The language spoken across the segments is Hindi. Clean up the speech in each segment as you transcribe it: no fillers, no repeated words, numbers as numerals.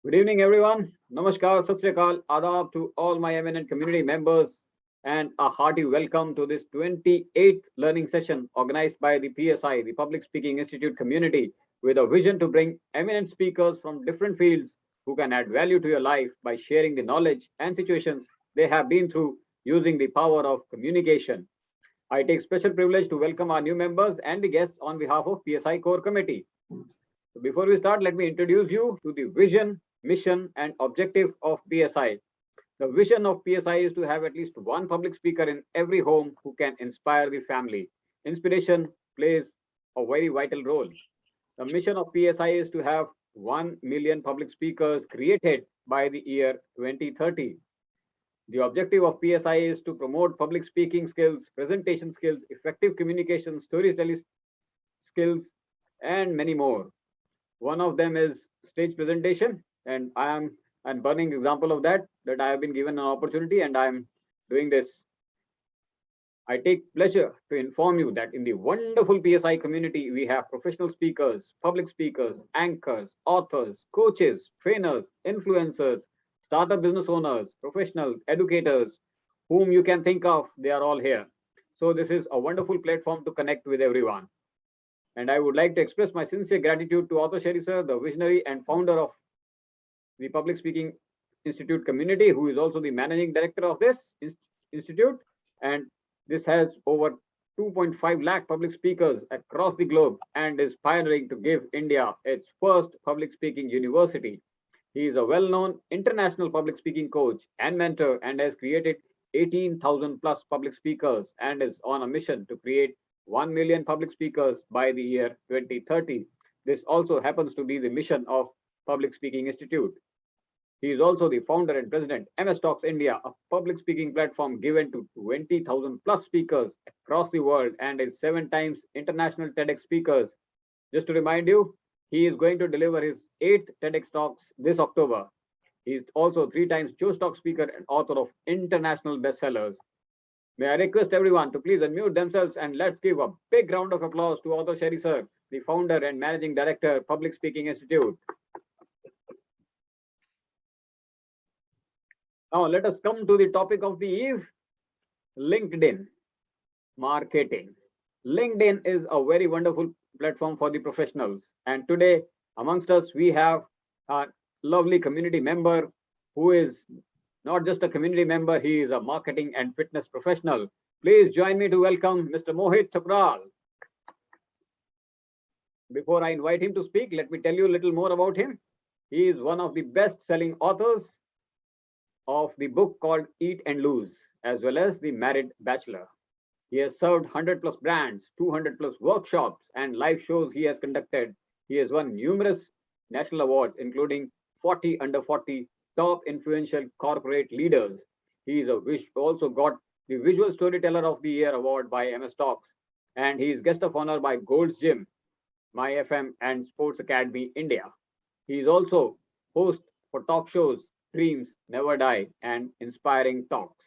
Good evening, everyone. Namaskar, Sat Sri Akal, Adab to all my eminent community members, and a hearty welcome to this 28th learning session organized by the PSI, the Public Speaking Institute community, with a vision to bring eminent speakers from different fields who can add value to your life by sharing the knowledge and situations they have been through using the power of communication. I take special privilege to welcome our new members and the guests on behalf of PSI Core Committee. So before we start, let me introduce you to the vision, mission, and objective of PSI. The vision of PSI is to have at least one public speaker in every home who can inspire the family. Inspiration plays a very vital role. The mission of PSI is to have 1 million public speakers created by the year 2030. The objective of PSI is to promote public speaking skills, presentation skills, effective communication, storytelling skills, and many more. One of them is stage presentation, and I am a burning example of that I have been given an opportunity and I am doing this. I take pleasure to inform you that in the wonderful PSI community, we have professional speakers, public speakers, anchors, authors, coaches, trainers, influencers, startup business owners, professionals, educators, whom you can think of, they are all here. So this is a wonderful platform to connect with everyone. And I would like to express my sincere gratitude to Author Sherry sir, the visionary and founder of the Public Speaking Institute community, who is also the managing director of this institute. And this has over 2.5 lakh public speakers across the globe and is pioneering to give India its first public speaking university. He is a well known international public speaking coach and mentor and has created 18,000 plus public speakers and is on a mission to create 1 million public speakers by the year 2030. This also happens to be the mission of Public Speaking Institute. He is also the founder and president MS Talks India, a public speaking platform given to 20,000 plus speakers across the world and is 7 times international TEDx speakers. Just to remind you, he is going to deliver his 8th TEDx talks this October. He is also 3 times Joe Stock speaker and author of international bestsellers. May I request everyone to please unmute themselves and let's give a big round of applause to Author Sherry sir, the founder and managing director, Public Speaking Institute. Now let us come to the topic of the eve, LinkedIn marketing. LinkedIn is a very wonderful platform for the professionals. And today amongst us, we have a lovely community member who is not just a community member, he is a marketing and fitness professional. Please join me to welcome Mr. Mohit Thakral. Before I invite him to speak, let me tell you a little more about him. He is one of the best-selling authors of the book called Eat and Lose, as well as The Married Bachelor. He has served 100 plus brands, 200 plus workshops, and live shows he has conducted. He has won numerous national awards, including 40 under 40 top influential corporate leaders. He is also got the Visual Storyteller of the Year award by MS Talks, and he is guest of honor by Gold's Gym, My FM, and Sports Academy India. He is also host for talk shows Dreams Never Die and Inspiring Talks.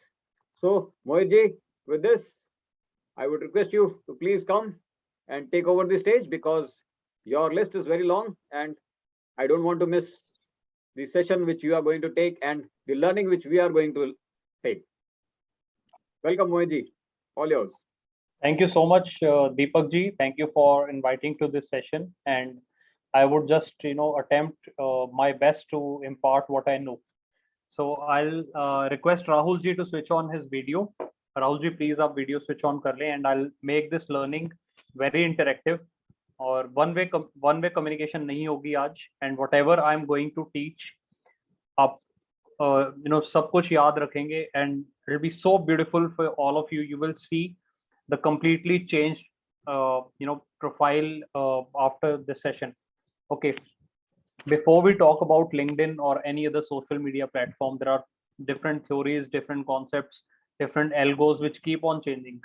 So, Mohitji, with this, I would request you to please come and take over the stage because your list is very long and I don't want to miss the session which you are going to take and the learning which we are going to take. Welcome, Mohitji. All yours. Thank you so much, Deepak ji. Thank you for inviting to this session. And I would just, attempt my best to impart what I know. So I'll request Rahul ji to switch on his video. Rahul ji, please आप video switch on कर लें and I'll make this learning very interactive. और one way communication नहीं होगी आज and whatever I'm going to teach, आप सब कुछ याद रखेंगे and it'll be so beautiful for all of you. You will see the completely changed profile after this session. Okay. Before we talk about LinkedIn or any other social media platform, there are different theories, different concepts, different algos which keep on changing,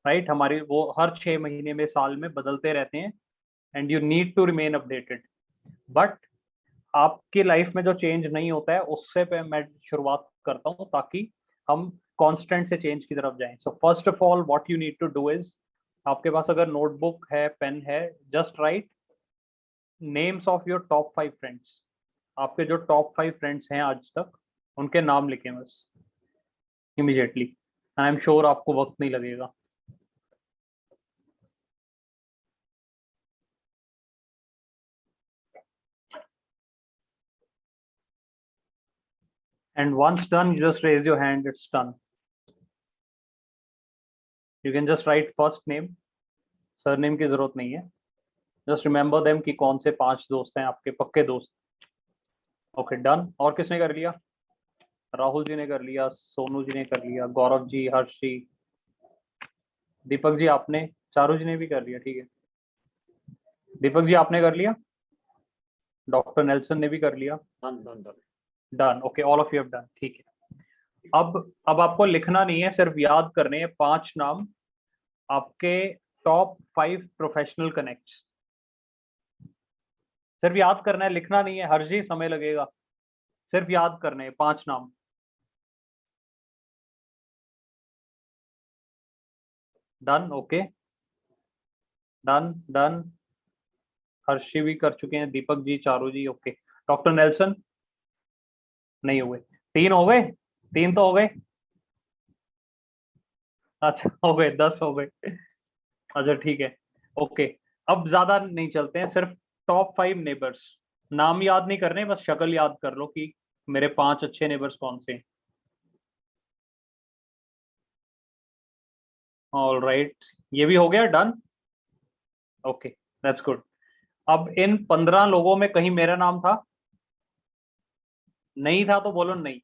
right? हमारी वो हर 6 महीने में साल में बदलते रहते हैं and you need to remain updated. But आपकी लाइफ में जो चेंज नहीं होता है उससे पे मैं शुरुआत करता हूँ ताकि हम कांस्टेंट से चेंज की तरफ जाएं. So first of all what you need to do is, आपके पास अगर नोटबुक है, पेन है, just write names of your top 5 friends. आपके जो टॉप 5 फ्रेंड्स हैं आज तक, उनके नाम लिखें बस इमीडिएटली। आई एम श्योर आपको वक्त नहीं लगेगा। And once done, you just raise your hand, it's done. You can just write first name, surname की जरूरत नहीं है। Just remember them कि कौन से 5 दोस्त हैं आपके पक्के दोस्त। Okay, done। और किसने कर लिया? राहुल जी ने कर लिया, सोनू जी ने कर लिया, गौरव जी, हर्ष जी, दीपक जी आपने, चारू जी ने भी कर लिया, ठीक है। दीपक जी आपने कर लिया, डॉक्टर नेल्सन ने भी कर लिया। Done, okay, all of you have done, ठीक है। अब आपको लिखना नहीं है, सिर्फ याद करने हैं 5 नाम आपके टॉप 5 प्रोफेशनल कनेक्ट्स। सिर्फ याद करना है, लिखना नहीं है। हर जी समय लगेगा, सिर्फ याद करने हैं 5 नाम। Done, okay, done done. Harshi भी कर चुके हैं, Deepak ji, Charu ji, okay. Doctor Nelson नहीं हुए। 3 हो गए, 3 तो हो गए। अच्छा, हो गए, 10 हो गए। अच्छा ठीक है, ओके। अब ज्यादा नहीं चलते हैं, सिर्फ टॉप 5 नेबर्स। नाम याद नहीं करने, बस शक्ल याद कर लो कि मेरे 5 अच्छे नेबर्स कौन से हैं। ऑल राइट, ये भी हो गया, डन, ओके, दैट्स गुड। अब इन 15 लोगों में कहीं मेरा नाम था? नहीं था तो बोलो नहीं।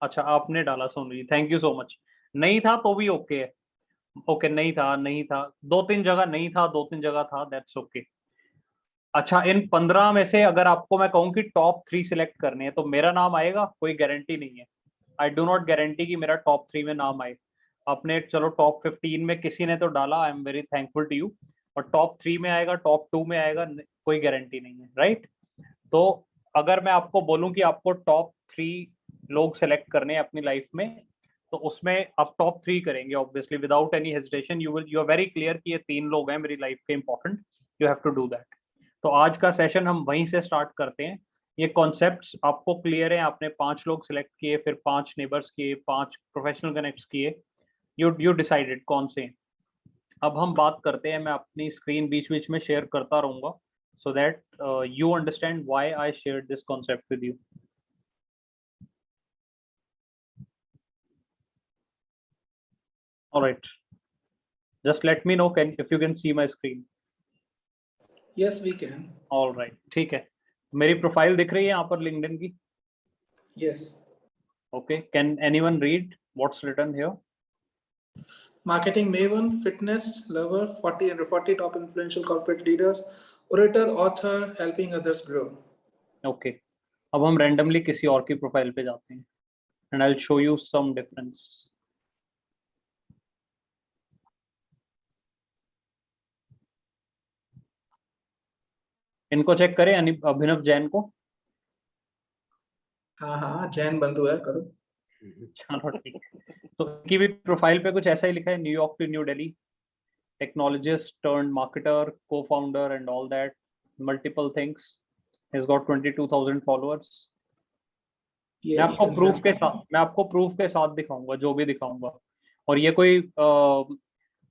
अच्छा, आपने डाला Sonu ji, thank you so much. नहीं था तो भी ओके है। ओके, नहीं था, नहीं था, 2-3 जगह नहीं था, 2-3 जगह था, दैट्स ओके। अच्छा, इन 15 में से अगर आपको मैं कहूँ कि टॉप 3 सिलेक्ट करने हैं तो मेरा नाम आएगा? कोई गारंटी नहीं है। आई डू नॉट गारंटी कि मेरा टॉप 3 में नाम आए। आपने चलो टॉप 15 में किसी ने तो डाला, I am very thankful to you. और टॉप 3 में आएगा, टॉप 2 में आएगा, कोई गारंटी नहीं है, राइट? तो अगर मैं आपको बोलूं कि आपको टॉप 3 लोग सेलेक्ट करने हैं अपनी लाइफ में, तो उसमें आप टॉप 3 करेंगे obviously, without any hesitation. You are very clear कि ये 3 लोग हैं मेरी लाइफ के important, you have to do that. तो आज का सेशन हम वहीं से स्टार्ट करते हैं। ये कॉन्सेप्ट्स आपको क्लियर है? आपने 5 लोग सिलेक्ट किए, फिर 5 नेबर्स किए, 5 प्रोफेशनल कनेक्ट्स किए, यू डिसाइडेड कौन से हैं। अब हम बात करते हैं, मैं अपनी स्क्रीन बीच बीच में शेयर करता रहूंगा so that you understand why I shared this concept with you. All right, just let me know if you can see my screen. Yes, we can. All right, ठीक है। मेरी प्रोफाइल दिख रही है यहाँ पर लिंक्डइन की? Yes. Okay, can anyone read what's written here? Marketing maven, fitness lover, 40 under 40 top influential corporate leaders, orator, author, helping others grow. Okay, अब हम randomly किसी और की प्रोफाइल पे जाते हैं and I'll show you some difference. इनको चेक करें, अभिनव जैन को। हाँ, जैन बंधु है, करो। चलो ठीक है। तो इनकी भी प्रोफाइल पे कुछ ऐसा ही लिखा है, New York to New Delhi, technologist turned marketer, co-founder and all that, multiple things. He's got 22,000 followers. Yes, मैं आपको yes, प्रूफ that's के nice. साथ, मैं आपको प्रूफ के साथ दिखाऊंगा जो भी दिखाऊंगा। और ये कोई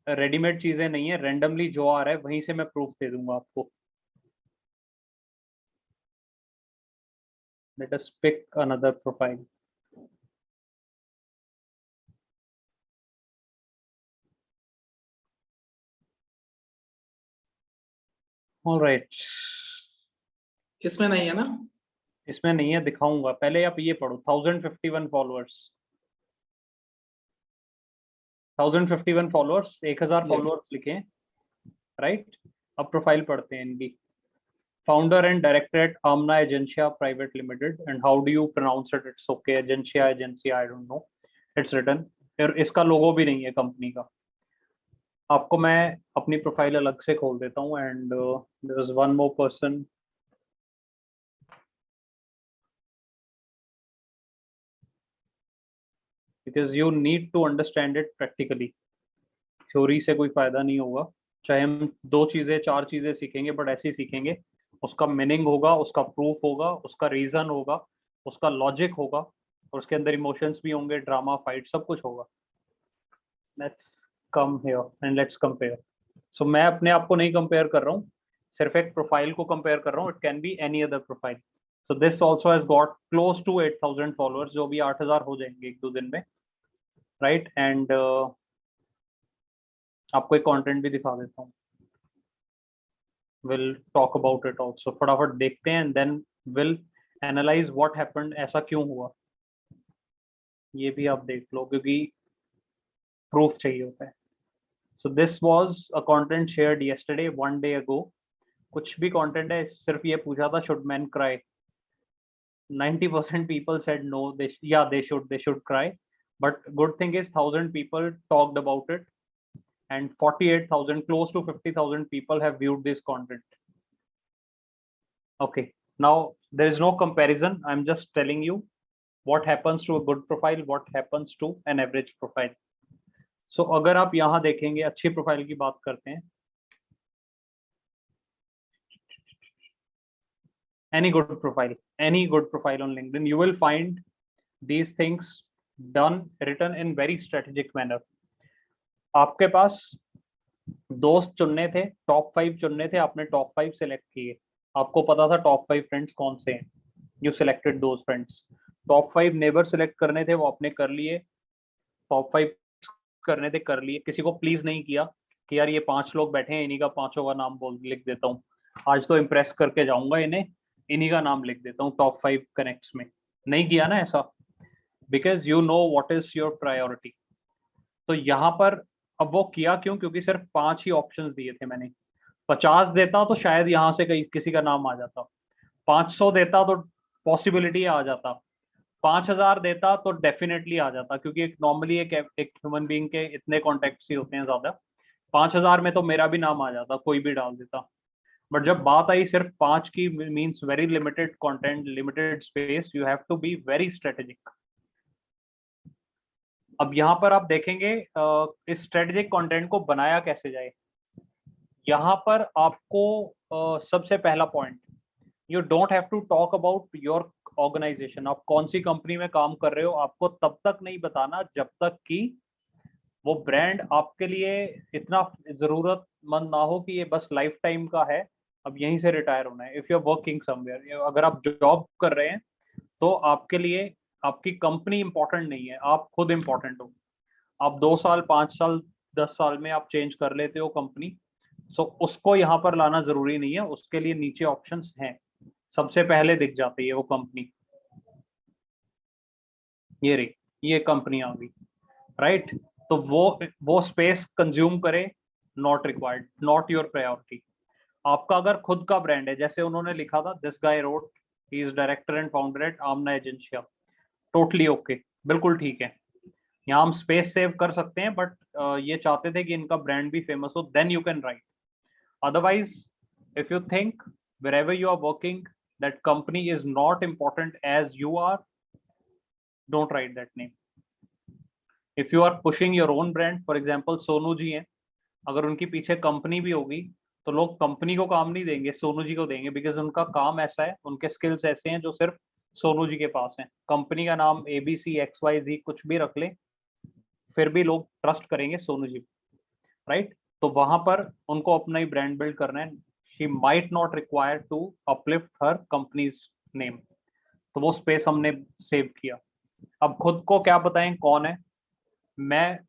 रेडीमेड चीजें नहीं है, रेंडमली जो आ रहा है वहीं से मैं प्रूफ दे दूंगा आपको। Let us pick another profile. All right. इसमें नहीं है ना? इसमें नहीं है, दिखाऊंगा। पहले आप ये पढ़ो, 1051 फॉलोअर्स, 1051 फॉलोअर्स, 1000 Yes. फॉलोअर्स लिखे, राइट? अब प्रोफाइल पढ़ते हैं इनकी। Founder and director at Amna Agencia Private Limited. And how do you pronounce it? It's okay, agencia, I don't know. It's written. फिर इसका लोगो भी नहीं है कंपनी का। आपको मैं अपनी प्रोफाइल अलग से खोल देता हूँ। And there is one more person, because you need to understand it practically. Theory से कोई फायदा नहीं होगा, चाहे हम 2 चीजें 4 चीजें सीखेंगे, बट ऐसे ही सीखेंगे उसका मीनिंग होगा, उसका प्रूफ होगा, उसका रीजन होगा, उसका लॉजिक होगा, और उसके अंदर इमोशंस भी होंगे, ड्रामा, फाइट, सब कुछ होगा। Let's come here and let's compare. So मैं अपने आप को नहीं कंपेयर कर रहा हूँ, सिर्फ एक प्रोफाइल को कंपेयर कर रहा हूँ। It can be any other profile. So this also has got close to 8,000 followers, जो भी 8,000 हो जाएंगे 1-2 दिन में, राइट। एंड आपको एक कंटेंट भी दिखा देता हूँ, will talk about it also. फटाफट देखते हैं and then will analyse what happened, ऐसा क्यों हुआ, ये भी आप देख लो, क्योंकि प्रूफ चाहिए होता है। So this was a content shared yesterday, 1 day ago। कुछ भी कंटेंट है, सिर्फ ये पूछा था should man cry. 90% people said no, they should cry, but good thing is 1,000 people talked about it, and 48,000, close to 50,000 people have viewed this content. Okay, now there is no comparison, I'm just telling you what happens to a good profile, what happens to an average profile. So अगर आप यहाँ देखेंगे, अच्छी प्रोफाइल की बात करते हैं, any good profile on LinkedIn, you will find these things done, written in very strategic manner. आपके पास दोस्त चुनने थे, टॉप 5 चुनने थे, आपने टॉप 5 सेलेक्ट किए, आपको पता था टॉप 5 फ्रेंड्स कौन से हैं, you selected those friends. Top 5 neighbour select करने थे, वो आपने कर लिए। टॉप 5 करने थे, कर लिए। किसी को प्लीज नहीं किया कि यार ये 5 लोग बैठे हैं, इन्हीं का 5 का नाम बोल लिख देता हूँ, आज तो इम्प्रेस करके जाऊंगा इन्हें, इन्हीं का नाम लिख देता हूँ टॉप 5 कनेक्ट्स में। नहीं किया ना ऐसा, because you know what is your priority. तो यहाँ पर अब वो किया क्यों, क्योंकि सिर्फ 5 ही ऑप्शंस दिए थे मैंने। 50 देता तो शायद यहाँ से कहीं किसी का नाम आ जाता, 500 देता तो पॉसिबिलिटी आ जाता, 5,000 देता तो डेफिनेटली आ जाता, क्योंकि एक नॉर्मली एक ह्यूमन बीइंग के इतने कॉन्टेक्ट्स ही होते हैं ज्यादा। 5,000 में तो मेरा भी नाम आ जाता, कोई भी डाल देता। बट जब बात आई सिर्फ 5 की, means very limited content, limited space, you have to be very strategic. अब यहाँ पर आप देखेंगे इस स्ट्रेटेजिक कंटेंट को बनाया कैसे जाए। यहाँ पर आपको सबसे पहला point, you don't have to talk about your organisation. आप कौन सी कंपनी में काम कर रहे हो, आपको तब तक नहीं बताना जब तक कि वो ब्रांड आपके लिए इतना जरूरतमंद ना हो कि ये बस लाइफ टाइम का है, अब यहीं से रिटायर होना है। If you are working somewhere, अगर आप जॉब कर रहे हैं, तो आपके लिए आपकी कंपनी इंपॉर्टेंट नहीं है, आप खुद इंपॉर्टेंट हो। आप 2 साल, 5 साल, 10 साल में आप चेंज कर लेते हो कंपनी, सो उसको यहाँ पर लाना जरूरी नहीं है। उसके लिए नीचे ऑप्शंस हैं, सबसे पहले दिख जाती है वो कंपनी, ये रही, ये कंपनी आ गई, राइट। तो वो स्पेस कंज्यूम करे, not required, not your priority. आपका अगर खुद का ब्रांड है, जैसे उन्होंने लिखा था, this guy wrote, he is director and founder at Aamna Agencia, totally okay, बिल्कुल ठीक है। यहाँ हम स्पेस सेव कर सकते हैं, बट ये चाहते थे कि इनका ब्रांड भी फेमस हो, then you can write. Otherwise, if you think wherever you are working that company is not important as you are, don't write that name. If you are pushing your own brand, for example Sonu ji हैं, अगर उनकी पीछे कंपनी भी होगी तो लोग कंपनी को काम नहीं देंगे, सोनू जी को देंगे, बिकॉज उनका काम ऐसा है, उनके स्किल्स ऐसे हैं जो सिर्फ सोनू जी के पास हैं। कंपनी का नाम ABC XYZ कुछ भी रख ले, फिर भी लोग ट्रस्ट करेंगे सोनू जी, राइट। तो वहां पर उनको अपना ही ब्रांड बिल्ड करना है। She might not require to uplift her company's name, तो वो स्पेस हमने सेव किया। अब खुद को क्या बताएं कौन है, मैं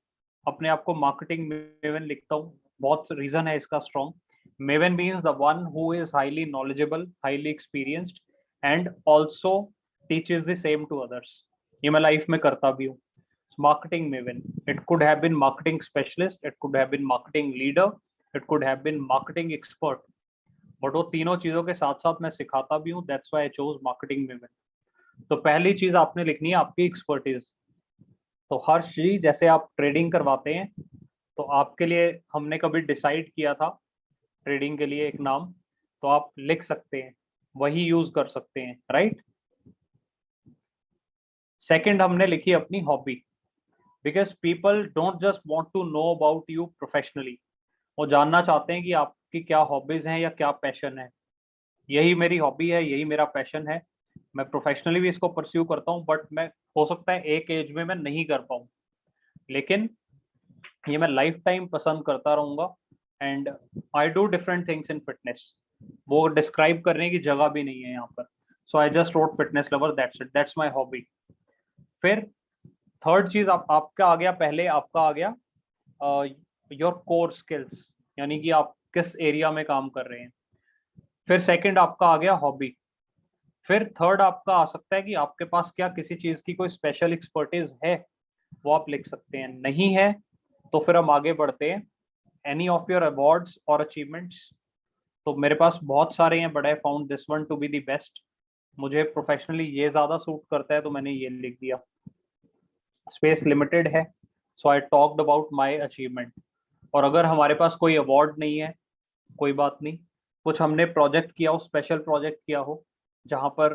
अपने आप को मार्केटिंग मेवन लिखता हूँ, बहुत रीजन है इसका strong. Maven means the one who is highly knowledgeable, highly experienced and also teaches the same to others. ये मैं लाइफ में करता भी हूँ। Marketing maven, it could have been marketing specialist, it could have been marketing leader, it could have been marketing expert, but वो तीनों चीजों के साथ साथ मैं सिखाता भी हूँ, that's why I chose marketing maven। तो पहली चीज आपने लिखनी है आपकी एक्सपर्टीज। तो हर चीज, जैसे आप ट्रेडिंग करवाते हैं, तो आपके लिए हमने कभी डिसाइड किया था ट्रेडिंग के लिए एक नाम, तो आप लिख सकते हैं, वही यूज कर सकते हैं, राइट। सेकंड हमने लिखी अपनी hobby, because people don't just want to know about you professionally, वो जानना चाहते हैं कि आपकी क्या हॉबीज हैं या क्या पैशन है। यही मेरी हॉबी है, यही मेरा पैशन है। मैं प्रोफेशनली भी इसको परस्यू करता हूँ, बट मैं हो सकता है एक एज में मैं नहीं कर पाऊँ, लेकिन ये मैं लाइफ टाइम पसंद करता रहूंगा। And I do different things in fitness, वो डिस्क्राइब करने की जगह भी नहीं है यहाँ पर। So I just wrote fitness lover, that's it, that's my hobby. फिर थर्ड चीज आपका आ गया, पहले आपका आ गया योर कोर स्किल्स, यानी कि आप किस एरिया में काम कर रहे हैं। फिर सेकंड आपका आ गया हॉबी। फिर थर्ड आपका आ सकता है कि आपके पास क्या किसी चीज की कोई स्पेशल एक्सपर्टीज है, वो आप लिख सकते हैं। नहीं है तो फिर हम आगे बढ़ते हैं। एनी ऑफ योर अवार्ड्स और अचीवमेंट्स, तो मेरे पास बहुत सारे हैं, but I found this one two be the best. मुझे प्रोफेशनली ये ज्यादा सूट करता है, तो मैंने ये लिख दिया। स्पेस लिमिटेड है, so I talked about my achievement. और अगर हमारे पास कोई अवार्ड नहीं है, कोई बात नहीं, कुछ हमने प्रोजेक्ट किया हो, स्पेशल प्रोजेक्ट किया हो, जहाँ पर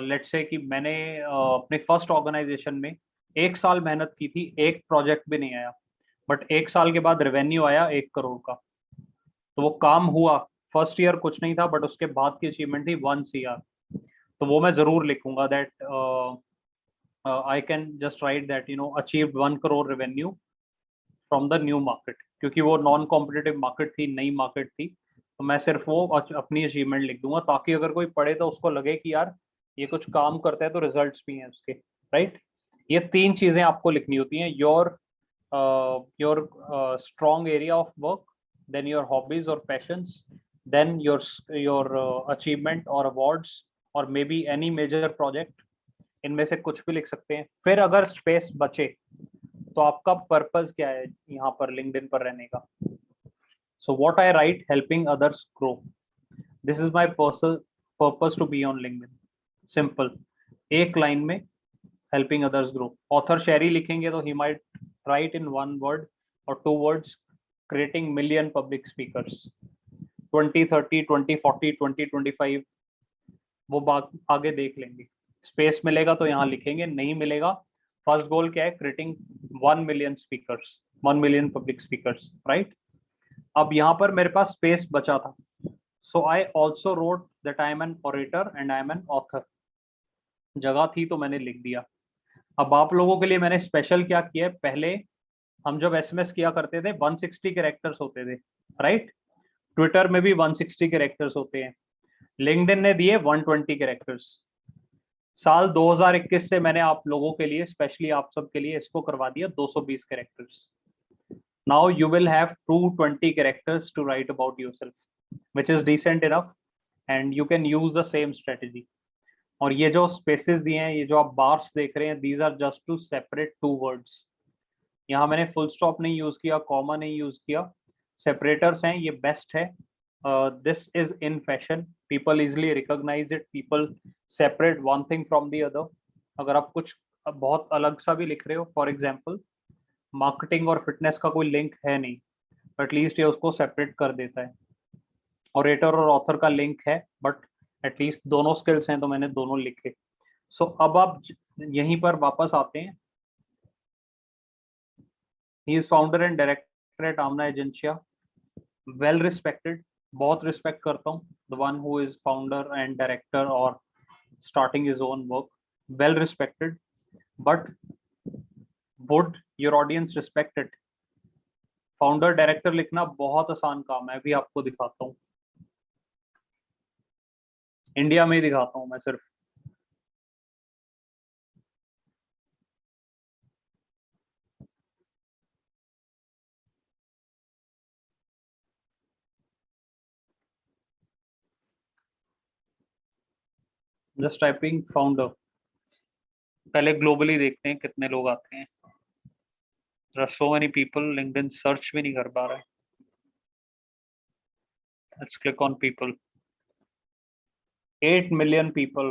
लेट्स से कि मैंने अपने फर्स्ट ऑर्गेनाइजेशन में 1 साल मेहनत की थी, एक प्रोजेक्ट भी नहीं आया, बट 1 साल के बाद रेवेन्यू आया 1 करोड़ का, तो वो काम हुआ। फर्स्ट ईयर कुछ नहीं था, बट उसके बाद की अचीवमेंट थी 1 CR। तो वो मैं जरूर लिखूंगा, that I can just right that achieved 1 crore revenue from the new market, क्योंकि वो नॉन कॉम्पिटिटिव मार्केट थी, नई मार्केट थी। तो मैं सिर्फ वो अपनी अचीवमेंट लिख दूंगा, ताकि अगर कोई पढ़े तो उसको लगे कि यार ये कुछ काम करता है, तो रिजल्ट्स भी हैं उसके, राइट। ये 3 चीजें आपको लिखनी होती हैं, your strong area of work, then your hobbies or passions, then your achievement or awards, or maybe any major project। इनमें से कुछ भी लिख सकते हैं। फिर अगर स्पेस बचे तो आपका पर्पस क्या है यहाँ पर लिंक्डइन पर रहने का। So what I write, helping others grow, this is my purpose to be on LinkedIn. Simple, एक लाइन में, हेल्पिंग अदर्स ग्रो। ऑथर शेरी लिखेंगे तो he might write in 1 word और 2 words, creating million public speakers, 2030, 2040, 2025, वो बात आगे देख लेंगे। स्पेस मिलेगा तो यहाँ लिखेंगे, नहीं मिलेगा, फर्स्ट गोल क्या है, creating 1 million speakers, 1 million public speakers, right. अब यहाँ पर मेरे पास स्पेस बचा था, so I also wrote that I am an orator and I am an author. जगह थी तो मैंने लिख दिया। अब आप लोगों के लिए मैंने स्पेशल क्या किया है, पहले हम जब एसएमएस किया करते थे 160 कैरेक्टर्स होते थे, राइट। ट्विटर में भी 160 कैरेक्टर्स होते हैं, लिंक्डइन ने दिए 120 कैरेक्टर्स। साल 2021 से मैंने आप लोगों के लिए, स्पेशली आप सब के लिए, इसको करवा दिया 220 characters. Now you will have 220 characters to write about yourself, which is decent enough, and you can use the same strategy. और ये जो स्पेसेस दिए हैं, ये जो आप बार्स देख रहे हैं, these are just to separate 2 words। यहाँ मैंने फुल स्टॉप नहीं यूज किया, कॉमा नहीं यूज किया, सेपरेटर्स हैं, ये बेस्ट है। This is in fashion, people easily recognise it, people separate one thing from the other. अगर आप कुछ बहुत अलग सा भी लिख रहे हो, फॉर एग्जाम्पल मार्केटिंग और फिटनेस का कोई लिंक है नहीं, एटलीस्ट ये उसको सेपरेट कर देता है। ऑरेटर और ऑथर का लिंक है, बट एटलीस्ट दोनों स्किल्स हैं, तो मैंने दोनों लिखे। सो अब आप यहीं पर वापस आते हैं। He is founder and director at Aamna Agencia, well respected, बहुत रिस्पेक्ट करता हूँ, the one who is founder and director और starting his own work, well respected, but would your audience respect it. Founder director लिखना बहुत आसान काम है, अभी आपको दिखाता हूँ, इंडिया में ही दिखाता हूँ मैं सिर्फ। जस्ट टाइपिंग फाउंडर, पहले ग्लोबली देखते हैं कितने लोग आते हैं। There are so many people, LinkedIn search भी नहीं कर पा रहा है। Let's click on people. 8 million people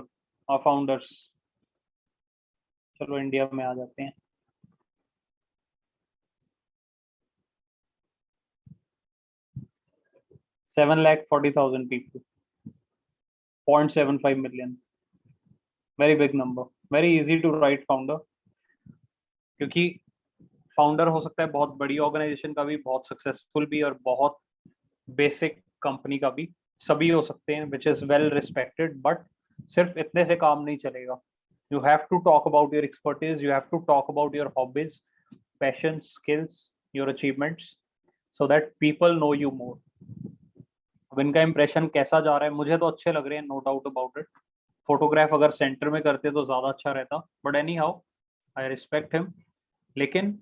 are founders। चलो इंडिया में आ जाते हैं। Seven lakh 40,000 people, 0.75 million, very big number, very easy to write founder, क्योंकि फाउंडर हो सकता है बहुत बड़ी ऑर्गेनाइजेशन का भी, बहुत सक्सेसफुल भी, और बहुत बेसिक कंपनी का भी। सभी हो सकते हैं, which is well respected, but सिर्फ इतने से काम नहीं चलेगा. You have to talk about your expertise, you have to talk about your hobbies, passions, skills, your achievements, so that people know you more. अब इनका इंप्रेशन कैसा जा रहा है, मुझे तो अच्छे लग रहे हैं, no doubt about it. Photograph अगर सेंटर में करते तो ज्यादा अच्छा रहता, but anyhow I respect him. लेकिन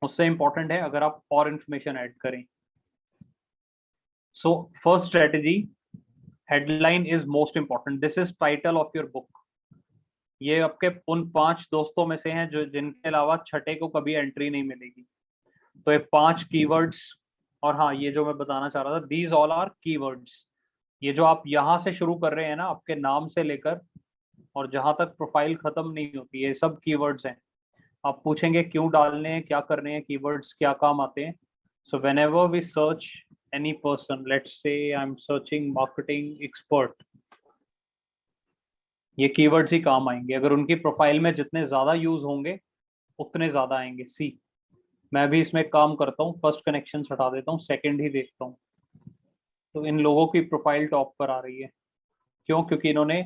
उससे इंपॉर्टेंट है अगर आप और इंफॉर्मेशन ऐड करें. So first strategy, headline is most important. This is title of your book. ये आपके उन 5 दोस्तों में से हैं जो जिनके अलावा छठे को कभी एंट्री नहीं मिलेगी. तो ये 5 कीवर्ड्स, और हाँ ये जो मैं बताना चाह रहा था, दीज ऑल आर कीवर्ड्स. ये जो आप यहाँ से शुरू कर रहे हैं ना, आपके नाम से लेकर और जहां तक प्रोफाइल खत्म नहीं होती, ये सब कीवर्ड्स हैं. आप पूछेंगे क्यों डालने हैं, क्या करने हैं, कीवर्ड्स क्या काम आते हैं. So whenever we search any person, let's say I am searching marketing expert, ये कीवर्ड्स ही काम आएंगे. अगर उनकी प्रोफाइल में जितने ज्यादा यूज होंगे उतने ज्यादा आएंगे. सी, मैं भी इसमें काम करता हूँ, फर्स्ट कनेक्शन हटा देता हूँ, सेकंड ही देखता हूँ. तो इन लोगों की प्रोफाइल टॉप पर आ रही है. क्यों? क्योंकि इन्होंने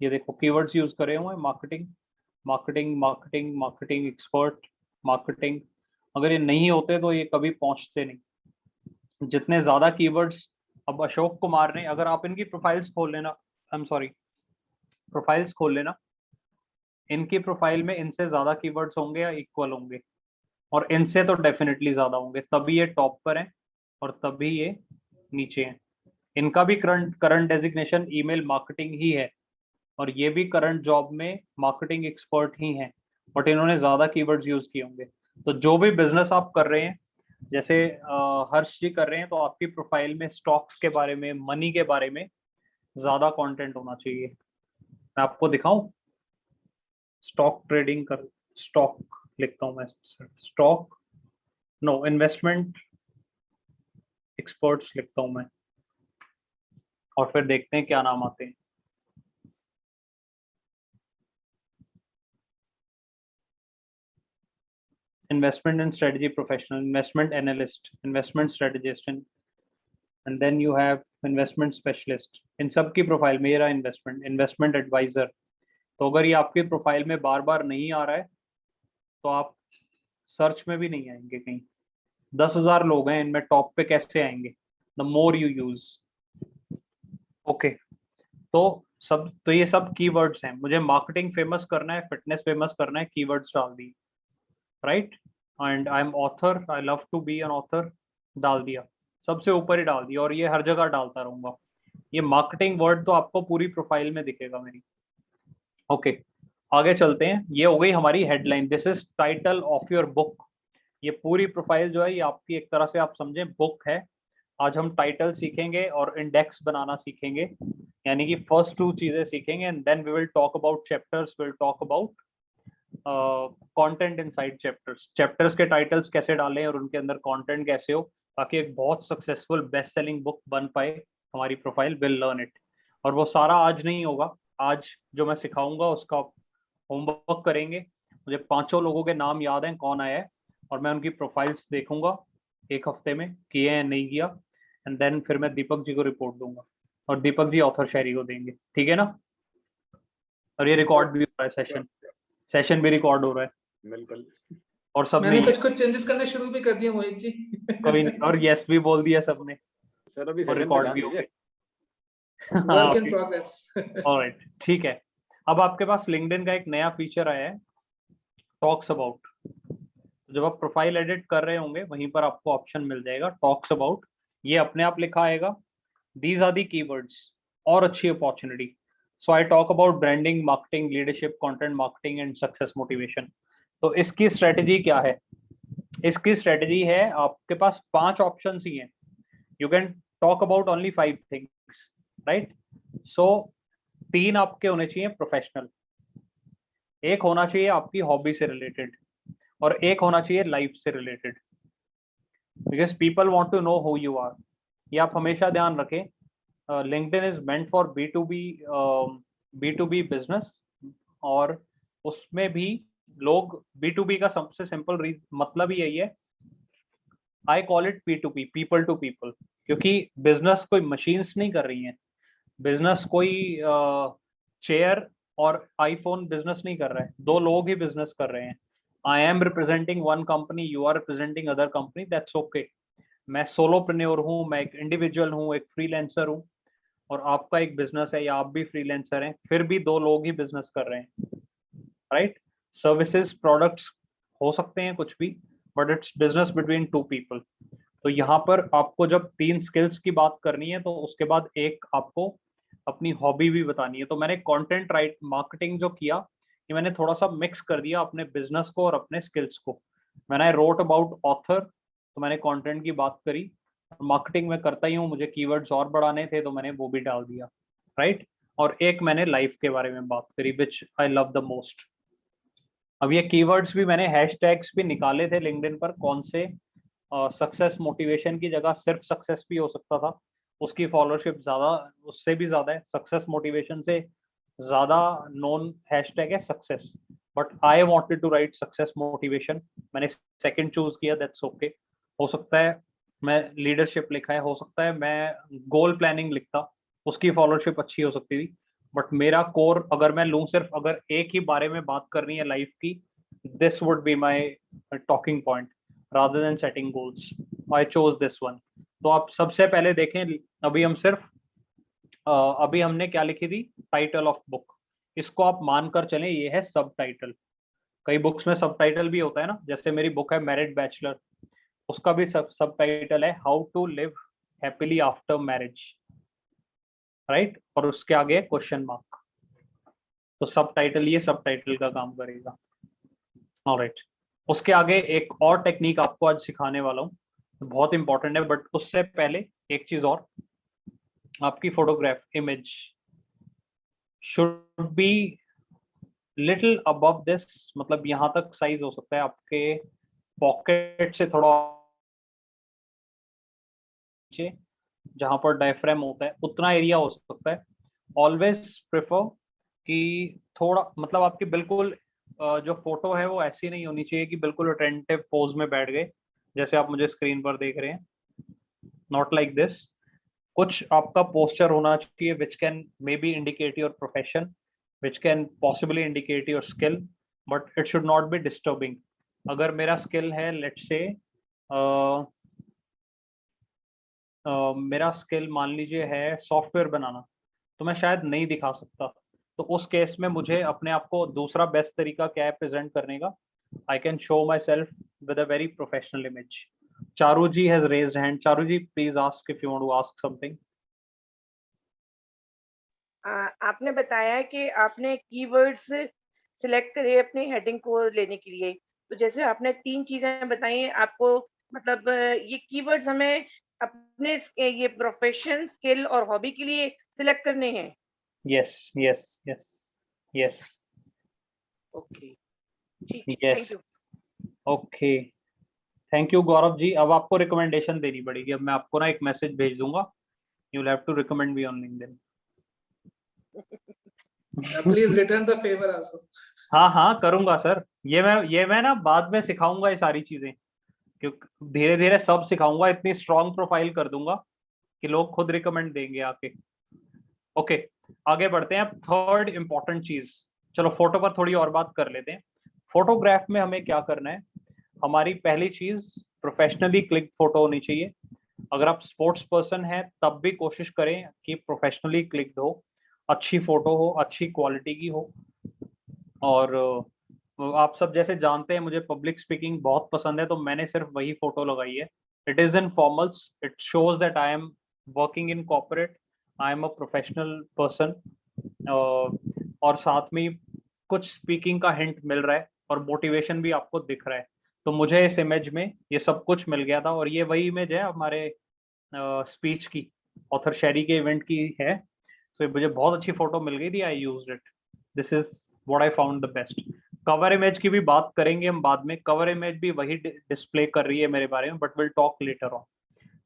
ये देखो कीवर्ड्स यूज करे हुए हैं, marketing marketing marketing marketing expert marketing. अगर ये नहीं होते तो ये कभी पहुंचते नहीं. जितने ज्यादा कीवर्ड्स, अब अशोक कुमार ने, अगर आप इनकी प्रोफाइल्स खोल लेना, आई एम सॉरी, प्रोफाइल्स खोल लेना, इनकी प्रोफाइल में इनसे ज्यादा कीवर्ड्स होंगे या इक्वल होंगे, और इनसे तो डेफिनेटली ज्यादा होंगे, तभी ये टॉप पर हैं और तभी ये नीचे हैं. इनका भी करंट डेजिग्नेशन ईमेल मार्केटिंग ही है और ये भी करंट जॉब में मार्केटिंग एक्सपर्ट ही हैं, बट इन्होंने ज्यादा कीवर्ड्स यूज किए होंगे. तो जो भी बिजनेस आप कर रहे हैं, जैसे हर्ष जी कर रहे हैं, तो आपकी प्रोफाइल में स्टॉक्स के बारे में, मनी के बारे में ज्यादा कंटेंट होना चाहिए. मैं आपको दिखाऊं, स्टॉक ट्रेडिंग कर, स्टॉक लिखता हूं मैं, स्टॉक नो, इन्वेस्टमेंट एक्सपर्ट्स लिखता हूं मैं, और फिर देखते हैं क्या नाम आते हैं. Investment and strategy professional, investment analyst, investment strategist, and then you have investment specialist. इन सब की प्रोफाइल में ये रहा investment advisor. तो अगर ये आपकी प्रोफाइल में बार बार नहीं आ रहा है तो आप सर्च में भी नहीं आएंगे कहीं. 10,000 लोग हैं, इनमें टॉप पे कैसे आएंगे? The more you use. Okay, तो ये सब कीवर्ड्स हैं. मुझे मार्केटिंग फेमस करना है, फिटनेस फेमस करना है, कीवर्ड्स डाल दी, right. And I am author, I love to be an author, डाल दिया, सबसे ऊपर ही डाल दिया, और ये हर जगह डालता रहूंगा. ये मार्केटिंग वर्ड तो आपको पूरी प्रोफाइल में दिखेगा मेरी. ओके, आगे चलते हैं. ये हो गई हमारी headline, this is title of your book. ये पूरी प्रोफाइल जो है ये आपकी एक तरह से आप समझें बुक है. आज हम टाइटल सीखेंगे और इंडेक्स बनाना सीखेंगे, यानी कि फर्स्ट 2 चीजें सीखेंगे, and then we will talk about chapters, will talk about content inside chapters. Chapters के टाइटल्स कैसे डालें और उनके अंदर कंटेंट कैसे हो, ताकि एक बहुत सक्सेसफुल बेस्ट सेलिंग बुक बन पाए हमारी प्रोफाइल. Will learn it. और वो सारा आज नहीं होगा, आज जो मैं सिखाऊंगा उसका होमवर्क करेंगे. मुझे 5 लोगों के नाम याद हैं कौन आया है, और मैं उनकी प्रोफाइल्स देखूंगा एक हफ्ते में किए हैं नहीं किया, एंड देन फिर मैं दीपक जी को रिपोर्ट दूंगा और दीपक जी ऑथर शेरी को देंगे. ठीक है ना? और ये रिकॉर्ड भी हो रहा है, सेशन भी रिकॉर्ड हो रहा है. बिल्कुल. और सबने मैंने कुछ चेंजेस करने शुरू भी कर दिए मोहित जी. कोई नहीं, और यस भी बोल दिया सबने, सर अभी और सेशन पे रिकॉर्ड ध्यान भी हो दीजिए. Work in progress. ऑलराइट, ठीक है. अब आपके पास लिंक्डइन का एक नया फीचर आया है, टॉक्स अबाउट. जब आप प्रोफाइल एडिट कर रहे होंगे वहीं पर आपको ऑप्शन मिल जाएगा टॉक्स अबाउट. ये अपने आप लिखा आएगा, दीज आर दी कीवर्ड्स, और अच्छी opportunity. So I talk about branding, marketing, leadership, content marketing and success motivation. तो इसकी स्ट्रेटेजी क्या है? इसकी स्ट्रेटेजी है, आपके पास 5 ऑप्शन ही हैं. You can talk about only 5 things, right. So 3 आपके होने चाहिए प्रोफेशनल, एक होना चाहिए आपकी हॉबी से रिलेटेड, और एक होना चाहिए लाइफ से related. Because people want to know who you are. ये आप हमेशा ध्यान रखें. LinkedIn is meant for B2B business, और उसमें भी लोग B2B का सबसे सिंपल मतलब ही यही है. I call it P2P, people to people. क्योंकि बिजनेस कोई मशीन्स नहीं कर रही हैं, बिजनेस कोई चेयर और आईफोन बिजनेस नहीं कर रहा है, दो लोग ही बिजनेस कर रहे हैं। I am representing one company, you are representing other company, that's okay. मैं सोलोप्रेन्योर हूँ, मैं एक इंडिविजुअल हूँ, एक फ्रीलांसर हूँ, और आपका एक बिजनेस है या आप भी फ्रीलांसर हैं, फिर भी दो लोग ही बिजनेस कर रहे हैं, राइट। सर्विसेज प्रोडक्ट्स हो सकते हैं कुछ भी, but it's business between two people. तो यहाँ पर आपको जब 3 स्किल्स की बात करनी है, तो उसके बाद एक आपको अपनी हॉबी भी बतानी है। तो मैंने कंटेंट राइट मार्केटिंग जो किया, कि मैंने थोड़ा सा मिक्स कर दिया अपने बिजनेस को और अपने स्किल्स को। मैंने रोट अबाउट ऑथर, तो मैंने कंटेंट की बात करी। मार्केटिंग में करता ही हूँ, मुझे कीवर्ड्स और बढ़ाने थे तो मैंने वो भी डाल दिया, राइट। और एक मैंने लाइफ के बारे में बात करी, विच आई लव द मोस्ट। अब ये कीवर्ड्स भी मैंने हैशटैग्स भी निकाले थे लिंक्डइन पर, कौन से सक्सेस मोटिवेशन की जगह सिर्फ सक्सेस भी हो सकता था, उसकी फॉलोअरशिप ज्यादा, उससे भी ज्यादा है, सक्सेस मोटिवेशन से ज्यादा नोन हैशटैग है success, but I wanted to write success motivation, मैंने सेकंड चूज किया, दैट्स ओके। हो सकता है मैं लीडरशिप लिखा है, हो सकता है मैं गोल प्लानिंग लिखता, उसकी फॉलोअरशिप अच्छी हो सकती थी, बट मेरा कोर अगर मैं लूं, सिर्फ अगर एक ही बारे में बात करनी है लाइफ की, this would be my talking point rather than setting goals. I chose this one. तो आप सबसे पहले देखें, अभी हम सिर्फ अभी हमने क्या लिखी थी, टाइटल ऑफ बुक, इसको आप मानकर चलें ये है सब टाइटल। कई बुक्स में सब टाइटल भी होता है ना, जैसे मेरी बुक है मैरिड बैचलर, उसका भी सब टाइटल है how to live happily after marriage, right, और उसके आगे क्वेश्चन मार्क। तो सब टाइटल ये सब टाइटल का काम करेगा, ऑलराइट। उसके आगे एक और टेक्निक आपको आज सिखाने वाला हूँ, बहुत इंपॉर्टेंट है, बट उससे पहले एक चीज और, आपकी photograph image should be little above this, मतलब यहाँ तक साइज हो सकता है आपके पॉकेट से थोड़ा नीचे, जहां पर डायफ्राम होता है उतना एरिया हो सकता है। ऑलवेज प्रेफर कि थोड़ा, मतलब आपकी बिल्कुल जो फोटो है वो ऐसी नहीं होनी चाहिए कि बिल्कुल अटेंटिव पोज में बैठ गए, जैसे आप मुझे स्क्रीन पर देख रहे हैं, नॉट लाइक दिस। कुछ आपका पोस्चर होना चाहिए which can may be indicate your profession, which can possibly indicate your skill, but it should not be disturbing. अगर मेरा स्किल है लेट्स से मेरा स्किल मान लीजिए है सॉफ्टवेयर बनाना, तो मैं शायद नहीं दिखा सकता, तो उस केस में मुझे अपने आप को दूसरा बेस्ट तरीका क्या है प्रेजेंट करने का, I can show myself with a very professional image. Charu ji has raised hand, Charu ji please ask if you want to ask something. आपने बताया कि आपने कीवर्ड्स सिलेक्ट करे अपने हेडिंग को लेने के लिए, तो जैसे आपने 3 चीजें बताई आपको, मतलब ये कीवर्ड्स हमें अपने ये प्रोफेशन, स्किल और हॉबी के लिए सिलेक्ट करने हैं। Yes yes yes yes okay, ठीक है, yes, thank you. Okay, thank you Gaurav ji. अब आपको रिकमेंडेशन देनी पड़ेगी, अब मैं आपको ना एक मैसेज भेज दूंगा, you will have to recommend me on LinkedIn. Please return the favor also. हाँ हाँ करूंगा सर, ये मैं ना बाद में सिखाऊंगा ये सारी चीजें, क्योंकि धीरे धीरे सब सिखाऊंगा, इतनी स्ट्रॉन्ग प्रोफाइल कर दूंगा कि लोग खुद रिकमेंड देंगे आके। ओके, आगे बढ़ते हैं। अब थर्ड इंपॉर्टेंट चीज, चलो फोटो पर थोड़ी और बात कर लेते हैं। फोटोग्राफ में हमें क्या करना है, हमारी पहली चीज प्रोफेशनली क्लिक फोटो होनी चाहिए। अगर आप स्पोर्ट्स पर्सन हैं तब भी कोशिश करें कि प्रोफेशनली क्लिक हो, अच्छी फोटो हो, अच्छी क्वालिटी की हो। और आप सब जैसे जानते हैं मुझे पब्लिक स्पीकिंग बहुत पसंद है, तो मैंने सिर्फ वही फोटो लगाई है। It is in formals, it shows that I am working in corporate, I am a professional person, और साथ में कुछ स्पीकिंग का हिंट मिल रहा है और मोटिवेशन भी आपको दिख रहा है। तो मुझे इस इमेज में ये सब कुछ मिल गया था, और ये वही इमेज है हमारे स्पीच की, ऑथर शेरी के इवेंट की है। तो मुझे बहुत अच्छी फोटो मिल गई थी, I used it, this is what I found the best. Cover image की भी बात करेंगे हम बाद में, कवर इमेज भी वही डिस्प्ले कर रही है मेरे बारे में, but will talk later on.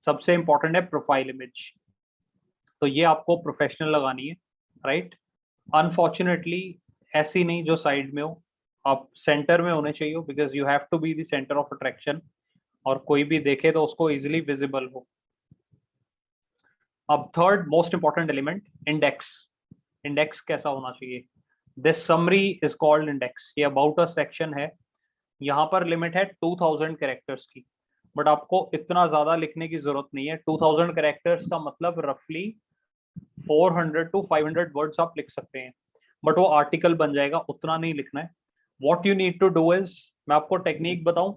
सबसे इंपॉर्टेंट है प्रोफाइल इमेज, तो ये आपको प्रोफेशनल लगानी है, राइट। अनफॉर्चुनेटली ऐसी नहीं जो साइड में हो, आप सेंटर में होने चाहिए, because you have to be the centre of attraction, और कोई भी देखे तो उसको इजिली विजिबल हो। अब third most important element, index. Index कैसा होना चाहिए? This summary is called index. ये अबाउट अ सेक्शन है, यहाँ पर लिमिट है 2000 कैरेक्टर्स की, बट आपको इतना ज्यादा लिखने की जरूरत नहीं है। 2000 कैरेक्टर्स का मतलब रफली 400 to 500 वर्ड्स आप लिख सकते हैं, बट वो आर्टिकल बन जाएगा, उतना नहीं लिखना है। What you need to do is, मैं आपको टेक्निक बताऊं,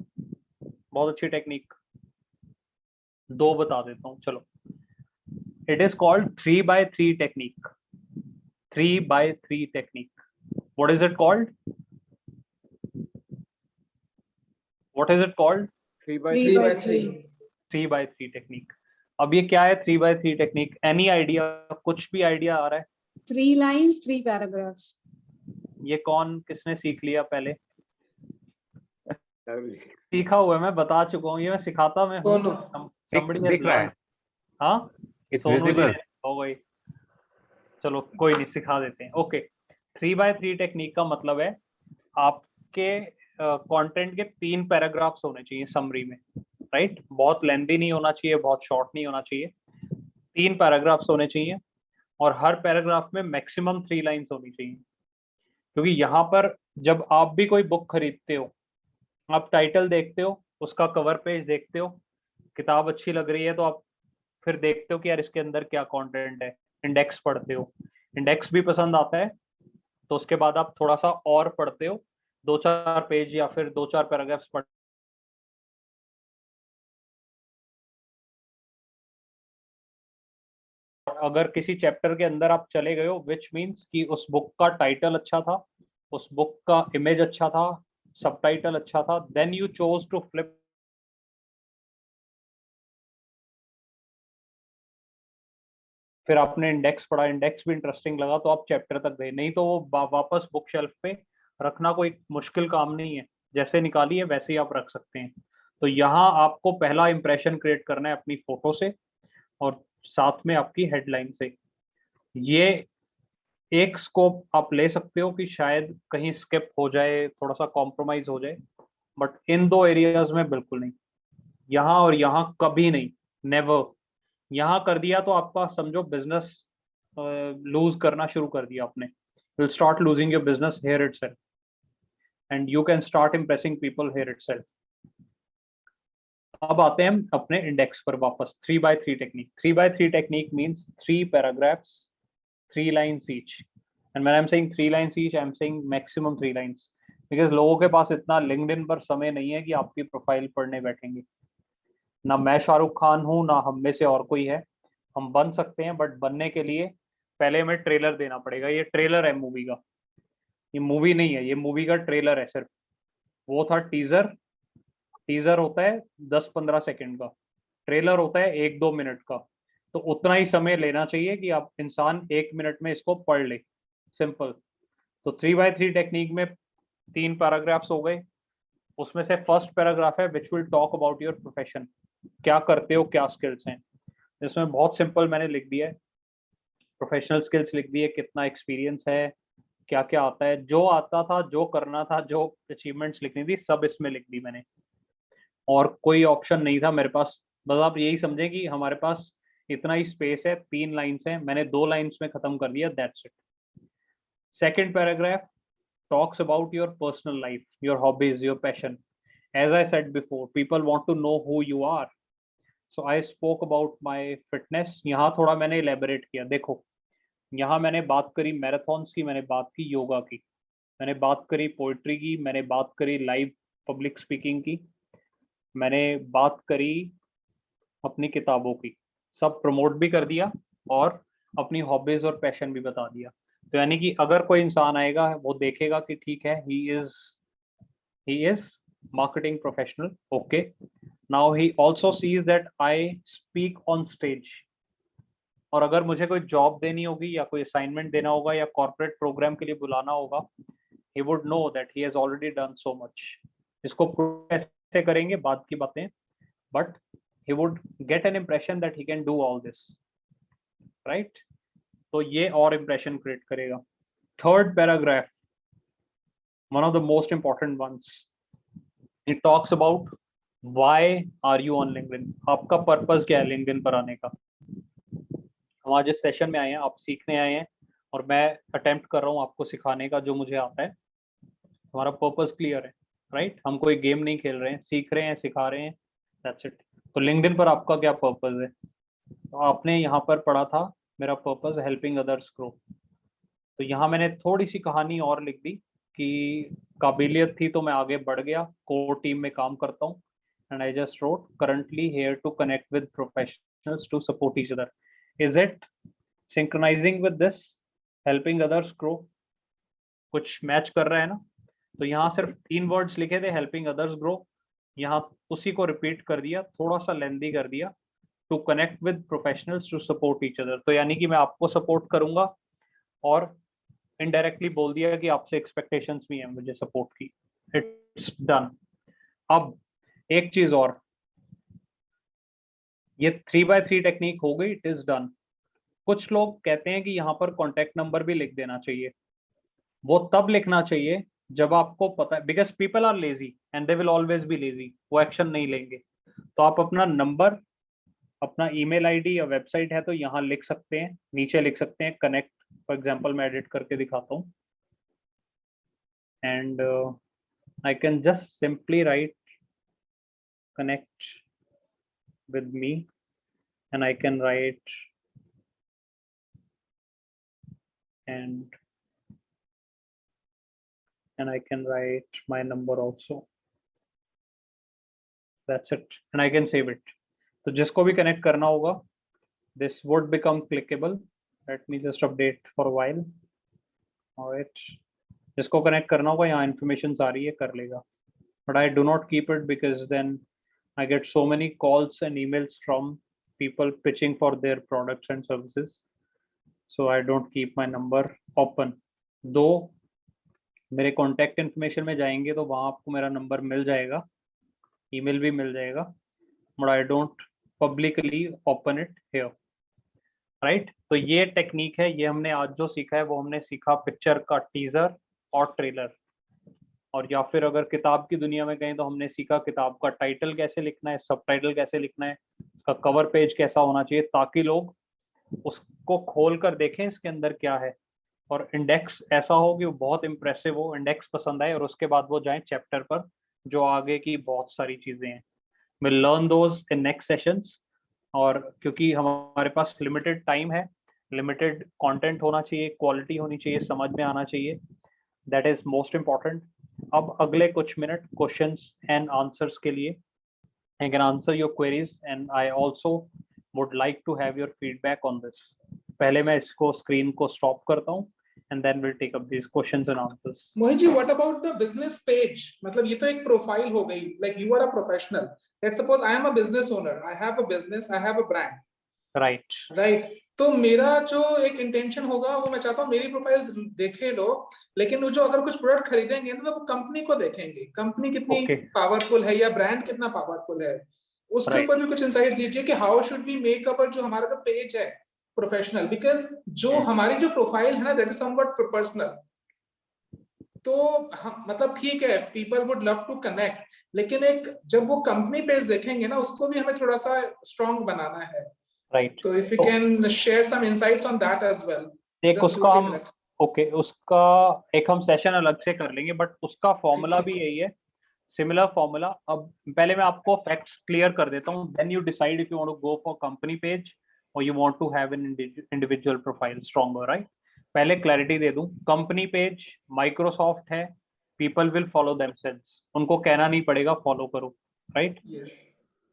बहुत अच्छी टेक्निक दो बता देता हूं, चलो। It is called 3x3 technique. 3x3 technique, what is it called? What is it called? 3x3. 3x3 technique. अब ये क्या है 3x3 टेक्निक? एनी आइडिया, कुछ भी आइडिया आ रहा है? 3 lines, 3 paragraphs. ये कौन किसने सीख लिया पहले? सीखा हुआ है, मैं बता चुका हूँ, ये मैं सिखाता मैं हूँ। दोनों. Somebody has दिख रहा है। learned. हाँ, It's सोनू जी visible. हो गई, चलो कोई नहीं, सिखा देते हैं। ओके, 3x3 टेक्निक का मतलब है आपके कंटेंट के 3 पैराग्राफ्स होने चाहिए समरी में, राइट? बहुत लेंथी नहीं होना चाहिए, बहुत शॉर्ट नहीं होना चाहिए, 3 पैराग्राफ्स होने चाहिए, और हर पैराग्राफ में मैक्सिमम 3 लाइंस होनी चाहिए। क्योंकि यहाँ पर जब आप भी कोई बुक खरीदते हो, आप टाइटल देखते हो, उसका कवर पेज देखते हो, किताब अच्छी लग रही है तो आप फिर देखते हो कि यार इसके अंदर क्या कंटेंट है, इंडेक्स पढ़ते हो, इंडेक्स भी पसंद आता है तो उसके बाद आप थोड़ा सा और पढ़ते हो, 2-4 पेज या फिर 2-4 पैराग्राफ्स पढ़, अगर किसी चैप्टर के अंदर आप चले गए हो, विच मीन्स कि उस बुक का टाइटल अच्छा था, उस बुक का इमेज अच्छा था, सबटाइटल अच्छा था, then you chose to flip, फिर आपने इंडेक्स पढ़ा, इंडेक्स भी इंटरेस्टिंग लगा तो आप चैप्टर तक गए, नहीं तो वो वापस बुक शेल्फ पे रखना कोई मुश्किल काम नहीं है, जैसे निकाली है वैसे ही आप रख सकते हैं। तो यहाँ आपको पहला इंप्रेशन क्रिएट करना है अपनी फोटो से और साथ में आपकी हेडलाइन से। ये एक स्कोप आप ले सकते हो कि शायद कहीं स्किप हो जाए, थोड़ा सा कॉम्प्रोमाइज हो जाए, बट इन 2 एरियाज में बिल्कुल नहीं, यहाँ और यहाँ कभी नहीं, नेवर। यहाँ कर दिया तो आपका समझो बिजनेस लूज करना शुरू कर दिया आपने, will start losing your business here itself and you can start impressing people here itself. अब आते हैं हम अपने इंडेक्स पर वापस। 3x3 technique. 3x3 technique means 3 paragraphs, 3 lines each. And when I'm saying 3 lines each, I'm saying maximum 3 lines. Because लोगों के पास इतना लिंक्डइन पर समय नहीं है कि आपकी प्रोफाइल पढ़ने बैठेंगे। ना मैं शाहरुख खान हूँ, ना हम में से और कोई है। हम बन सकते हैं, बट बनने के लिए पहले हमें ट्रेलर देना पड़ेगा। ये ट्रेलर है मूवी का, ये मूवी नहीं है, ये मूवी का ट्रेलर है सिर्फ। वो था टीजर, टीजर होता है 10-15 सेकंड का, ट्रेलर होता है 1-2 मिनट का। तो उतना ही समय लेना चाहिए कि आप इंसान 1 मिनट में इसको पढ़ ले, सिंपल। तो 3x3 टेक्निक में 3 पैराग्राफ्स हो गए, उसमें से फर्स्ट पैराग्राफ है which will talk about your profession, क्या करते हो, क्या स्किल्स हैं। इसमें बहुत सिंपल मैंने लिख दिया है, प्रोफेशनल स्किल्स लिख दिए, कितना एक्सपीरियंस है, क्या क्या आता है, जो आता था, जो करना था, जो अचीवमेंट्स लिखनी थी, सब इसमें लिख दी मैंने, और कोई ऑप्शन नहीं था मेरे पास। बस आप यही समझे कि हमारे पास इतना ही स्पेस है, 3 लाइन्स हैं, मैंने 2 लाइन्स में खत्म कर दिया, that's it. Second paragraph talks about your personal life, your hobbies, your passion. As I said before, people want to know who you are. So I spoke about my fitness. यहाँ थोड़ा मैंने elaborate किया। देखो, यहाँ मैंने बात करी मैराथन्स की, मैंने बात की योगा की, मैंने बात करी पोइट्री की, मैंने बात करी लाइव पब्लिक स्पीकिंग की, मैंने बात करी अपनी किताबों की, सब प्रमोट भी कर दिया और अपनी हॉबीज और पैशन भी बता दिया। तो यानी कि अगर कोई इंसान आएगा, वो देखेगा कि ठीक है, he is marketing professional, okay, now he also sees that I speak on stage. और अगर मुझे कोई जॉब देनी होगी या कोई असाइनमेंट देना होगा या कॉर्पोरेट प्रोग्राम के लिए बुलाना होगा, he would know that he has already done so much. इसको कैसे करेंगे बाद की बातें, but he would get an impression that he can do all this, right? तो ये और impression create करेगा। Third paragraph, one of the most important ones, it talks about why are you on LinkedIn, आपका purpose क्या है LinkedIn पर आने का। आज इस सेशन में आए हैं, आप सीखने आए हैं और मैं अटेम्प्ट कर रहा हूँ आपको सिखाने का जो मुझे आता है। हमारा पर्पस क्लियर है, राइट? हम कोई गेम नहीं खेल रहे हैं, सीख रहे हैं, सिखा रहे हैं, दैट्स इट। तो लिंक्डइन पर आपका क्या पर्पस है? तो आपने यहाँ पर पढ़ा था मेरा पर्पस हेल्पिंग अदर्स ग्रो। तो यहाँ मैंने थोड़ी सी कहानी और लिख दी कि काबिलियत थी तो मैं आगे बढ़ गया, कोर टीम में काम करता हूँ, and I just wrote currently here to connect with professionals to support each other. Is it synchronising with this helping others grow? कुछ मैच कर रहा है ना? तो यहाँ सिर्फ 3 वर्ड्स लिखे थे, हेल्पिंग अदर्स ग्रो। यहाँ उसी को रिपीट कर दिया, थोड़ा सा लेंदी कर दिया, to connect with professionals to support each other. तो यानी कि मैं आपको सपोर्ट करूंगा और इनडायरेक्टली बोल दिया कि आपसे एक्सपेक्टेशंस भी हैं मुझे सपोर्ट की। It's done. अब एक चीज और, ये 3x3 टेक्निक हो गई, इट इज डन। कुछ लोग कहते हैं कि यहाँ पर कॉन्टेक्ट नंबर भी लिख देना चाहिए। वो तब लिखना चाहिए जब आपको पता है, because people are lazy and they will always be lazy, वो एक्शन नहीं लेंगे। तो आप अपना नंबर, अपना ईमेल आईडी या वेबसाइट है तो यहाँ लिख सकते हैं, नीचे लिख सकते हैं कनेक्ट। फॉर एग्जांपल मैं एडिट करके दिखाता हूँ, and I can just simply write connect with me, and I can write and I can write my number also. That's it, and I can save it. तो जिसको भी connect करना होगा, this would become clickable. Let me just update for a while. Alright, जिसको connect करना होगा यहाँ information सारी है, कर लेगा। But I do not keep it because then I get so many calls and emails from people pitching for their products and services. So I don't keep my number open. दो मेरे कॉन्टैक्ट इन्फॉर्मेशन में जाएंगे तो वहां आपको मेरा नंबर मिल जाएगा, ईमेल भी मिल जाएगा, but I don't publicly open it here, right? तो ये टेक्निक है, ये हमने आज जो सीखा है वो हमने सीखा पिक्चर का टीजर और ट्रेलर। और या फिर अगर किताब की दुनिया में गए तो हमने सीखा किताब का टाइटल कैसे लिखना है, सब टाइटल कैसे लिखना है, उसका कवर पेज कैसा होना चाहिए, ताकि लोग उसको खोल कर देखें इसके अंदर क्या है, और इंडेक्स ऐसा हो कि वो बहुत इंप्रेसिव हो, इंडेक्स पसंद आए, और उसके बाद वो जाएं चैप्टर पर जो आगे की बहुत सारी चीजें हैं। Will learn those in next sessions. और क्योंकि हमारे पास लिमिटेड टाइम है, लिमिटेड कंटेंट होना चाहिए, क्वालिटी होनी चाहिए, समझ में आना चाहिए, दैट इज मोस्ट इम्पॉर्टेंट। अब अगले कुछ मिनट क्वेश्चंस एंड आंसर्स के लिए, I can answer your queries and I also would like to have your feedback on this. पहले मैं इसको स्क्रीन को स्टॉप करता हूँ and then we'll take up these questions and answers. Mohit ji, what about the business page? मतलब ये तो एक प्रोफाइल हो गई, like you are a professional. Let's suppose I am a business owner, I have a business, I have a brand. Right. तो मेरा जो एक इंटेंशन होगा वो मैं चाहता हूँ मेरी प्रोफाइल देखे लोग, लेकिन वो जो अगर कुछ प्रोडक्ट खरीदेंगे ना तो वो कंपनी को देखेंगे, कंपनी कितनी पावरफुल है या ब्रांड कितना पावरफुल है, उसके ऊपर भी कुछ इंसाइट्स दीजिए कि how should we make up जो हमारा जो पेज है प्रोफेशनल, बिकॉज जो हमारी जो प्रोफाइल है ना दैट इज समवट पर्सनल। तो हम मतलब ठीक है, people would love to connect, लेकिन एक जब वो कंपनी पेज देखेंगे ना उसको भी हमें थोड़ा सा स्ट्रॉन्ग बनाना है, राइट? तो if you can share some insights on that as well. एक उसका हम उसका एक हम सेशन अलग से कर लेंगे, बट उसका फॉर्मूला भी यही है, सिमिलर फॉर्मूला। अब पहले मैं आपको फैक्ट्स क्लियर कर देता हूँ, then you decide if you want to go for company page और you want to have an individual profile stronger, right? पहले क्लैरिटी दे दूं, कंपनी पेज माइक्रोसॉफ्ट है, पीपल विल फॉलो देमसेल्व्स, उनको कहना नहीं पड़ेगा फॉलो करो, राइट?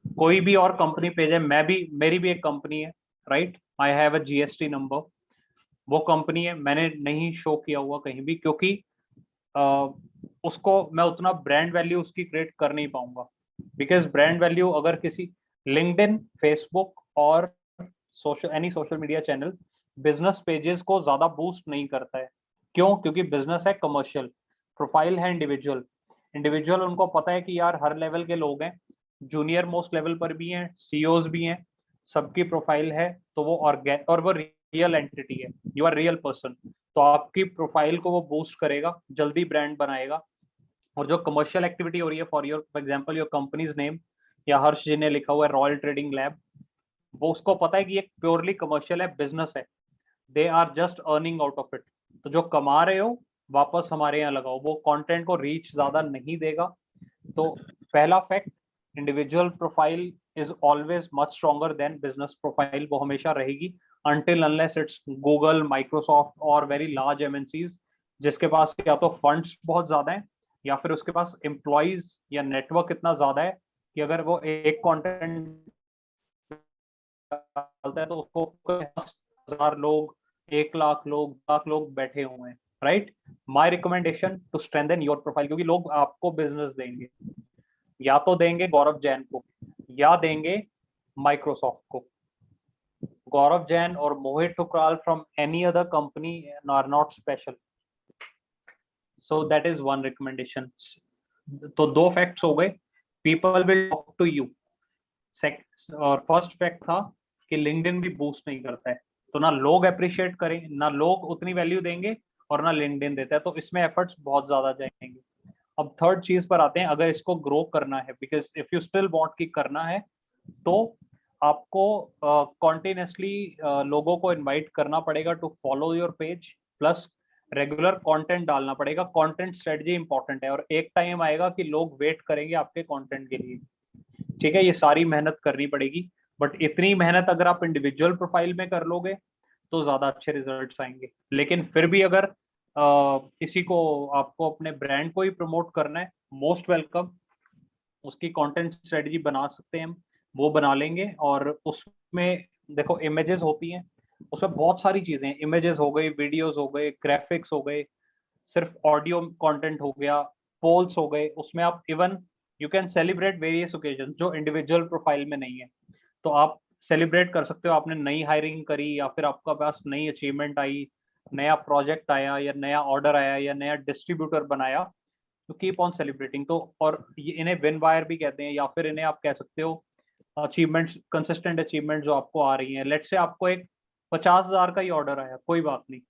कोई भी और कंपनी पेज है, मेरी भी एक कंपनी है, right? I have a GST number, वो कंपनी है, मैंने नहीं शो किया हुआ कहीं भी, क्योंकि उसको मैं उतना ब्रांड वैल्यू उसकी क्रिएट कर नहीं पाऊंगा, बिकॉज ब्रांड वैल्यू अगर किसी लिंक्डइन, फेसबुक और any social media channel business pages को ज्यादा बूस्ट नहीं करता है। क्यों? क्योंकि बिजनेस है कमर्शियल, प्रोफाइल है इंडिविजुअल उनको पता है कि यार हर लेवल के लोग हैं, जूनियर मोस्ट लेवल पर भी हैं, सीईओज भी हैं, सबकी प्रोफाइल है, तो वो और वो रियल एंटिटी है, यू आर रियल पर्सन, तो आपकी प्रोफाइल को वो बूस्ट करेगा, जल्दी ब्रांड बनाएगा। और जो कमर्शियल एक्टिविटी हो रही है, for example your companies name, या हर्ष जी ने लिखा हुआ है रॉयल ट्रेडिंग लैब, वो उसको पता है कि ये प्योरली कमर्शियल है, बिजनेस है, they are just earning out of it. तो जो कमा रहे हो वापस हमारे यहाँ लगाओ, वो कंटेंट को रीच ज्यादा नहीं देगा। तो पहला fact, individual profile is always much stronger than business profile, वो हमेशा रहेगी until unless it's Google, Microsoft और वेरी लार्ज एमएनसीज जिसके पास या तो फंड्स बहुत ज्यादा है या फिर उसके पास एम्प्लॉइज या नेटवर्क इतना ज्यादा है कि अगर वो एक कंटेंट डालता है तो उसको 10,000 लोग, 1 लाख लोग, 2 लाख लोग बैठे हुए हैं, right. My recommendation to strengthen your profile, क्योंकि लोग आपको बिजनेस देंगे, या तो देंगे गौरव जैन को या देंगे माइक्रोसॉफ्ट को। गौरव जैन और Mohit Thukral from any other company are not special, so that is one recommendation. तो 2 फैक्ट्स हो गए, people will talk to you. और फर्स्ट फैक्ट था कि लिंक्डइन भी बूस्ट नहीं करता है, तो ना लोग अप्रिशिएट करें, ना लोग उतनी वैल्यू देंगे और ना लिंक्डइन देता है, तो इसमें एफर्ट्स बहुत ज्यादा जाएंगे। अब थर्ड चीज पर आते हैं, अगर इसको ग्रो करना है, because if you still want की करना है तो आपको कॉन्टिन्यूसली लोगों को इनवाइट करना पड़ेगा to follow your page, plus regular content डालना पड़ेगा। कंटेंट स्ट्रेटजी इंपॉर्टेंट है और एक टाइम आएगा कि लोग वेट करेंगे आपके कंटेंट के लिए, ठीक है। ये सारी मेहनत करनी पड़ेगी, बट इतनी मेहनत अगर आप इंडिविजुअल प्रोफाइल में कर लोगे तो ज्यादा अच्छे रिजल्ट्स आएंगे। लेकिन फिर भी अगर किसी को, आपको अपने ब्रांड को ही प्रमोट करना है, मोस्ट वेलकम, उसकी कंटेंट स्ट्रेटजी बना सकते हैं हम, वो बना लेंगे। और उसमें देखो इमेजेस होती हैं, उसमें बहुत सारी चीजें, इमेजेस हो गई, वीडियोस हो गए, ग्राफिक्स हो गए, सिर्फ ऑडियो कंटेंट हो गया, पोल्स हो गए, उसमें आप even you can celebrate various occasion जो इंडिविजुअल प्रोफाइल में नहीं है, तो आप सेलिब्रेट कर सकते हो। आपने नई हायरिंग करी या फिर आपका पास नई अचीवमेंट आई, नया प्रोजेक्ट आया या नया ऑर्डर आया या नया डिस्ट्रीब्यूटर बनाया, तो कीप ऑन सेलिब्रेटिंग। तो और ये इन्हें विन वायर भी कहते हैं, या फिर इन्हें आप कह सकते हो अचीवमेंट्स, कंसिस्टेंट अचीवमेंट जो आपको आ रही हैं। लेट से आपको एक 50,000 का ही ऑर्डर आया, कोई बात नहीं,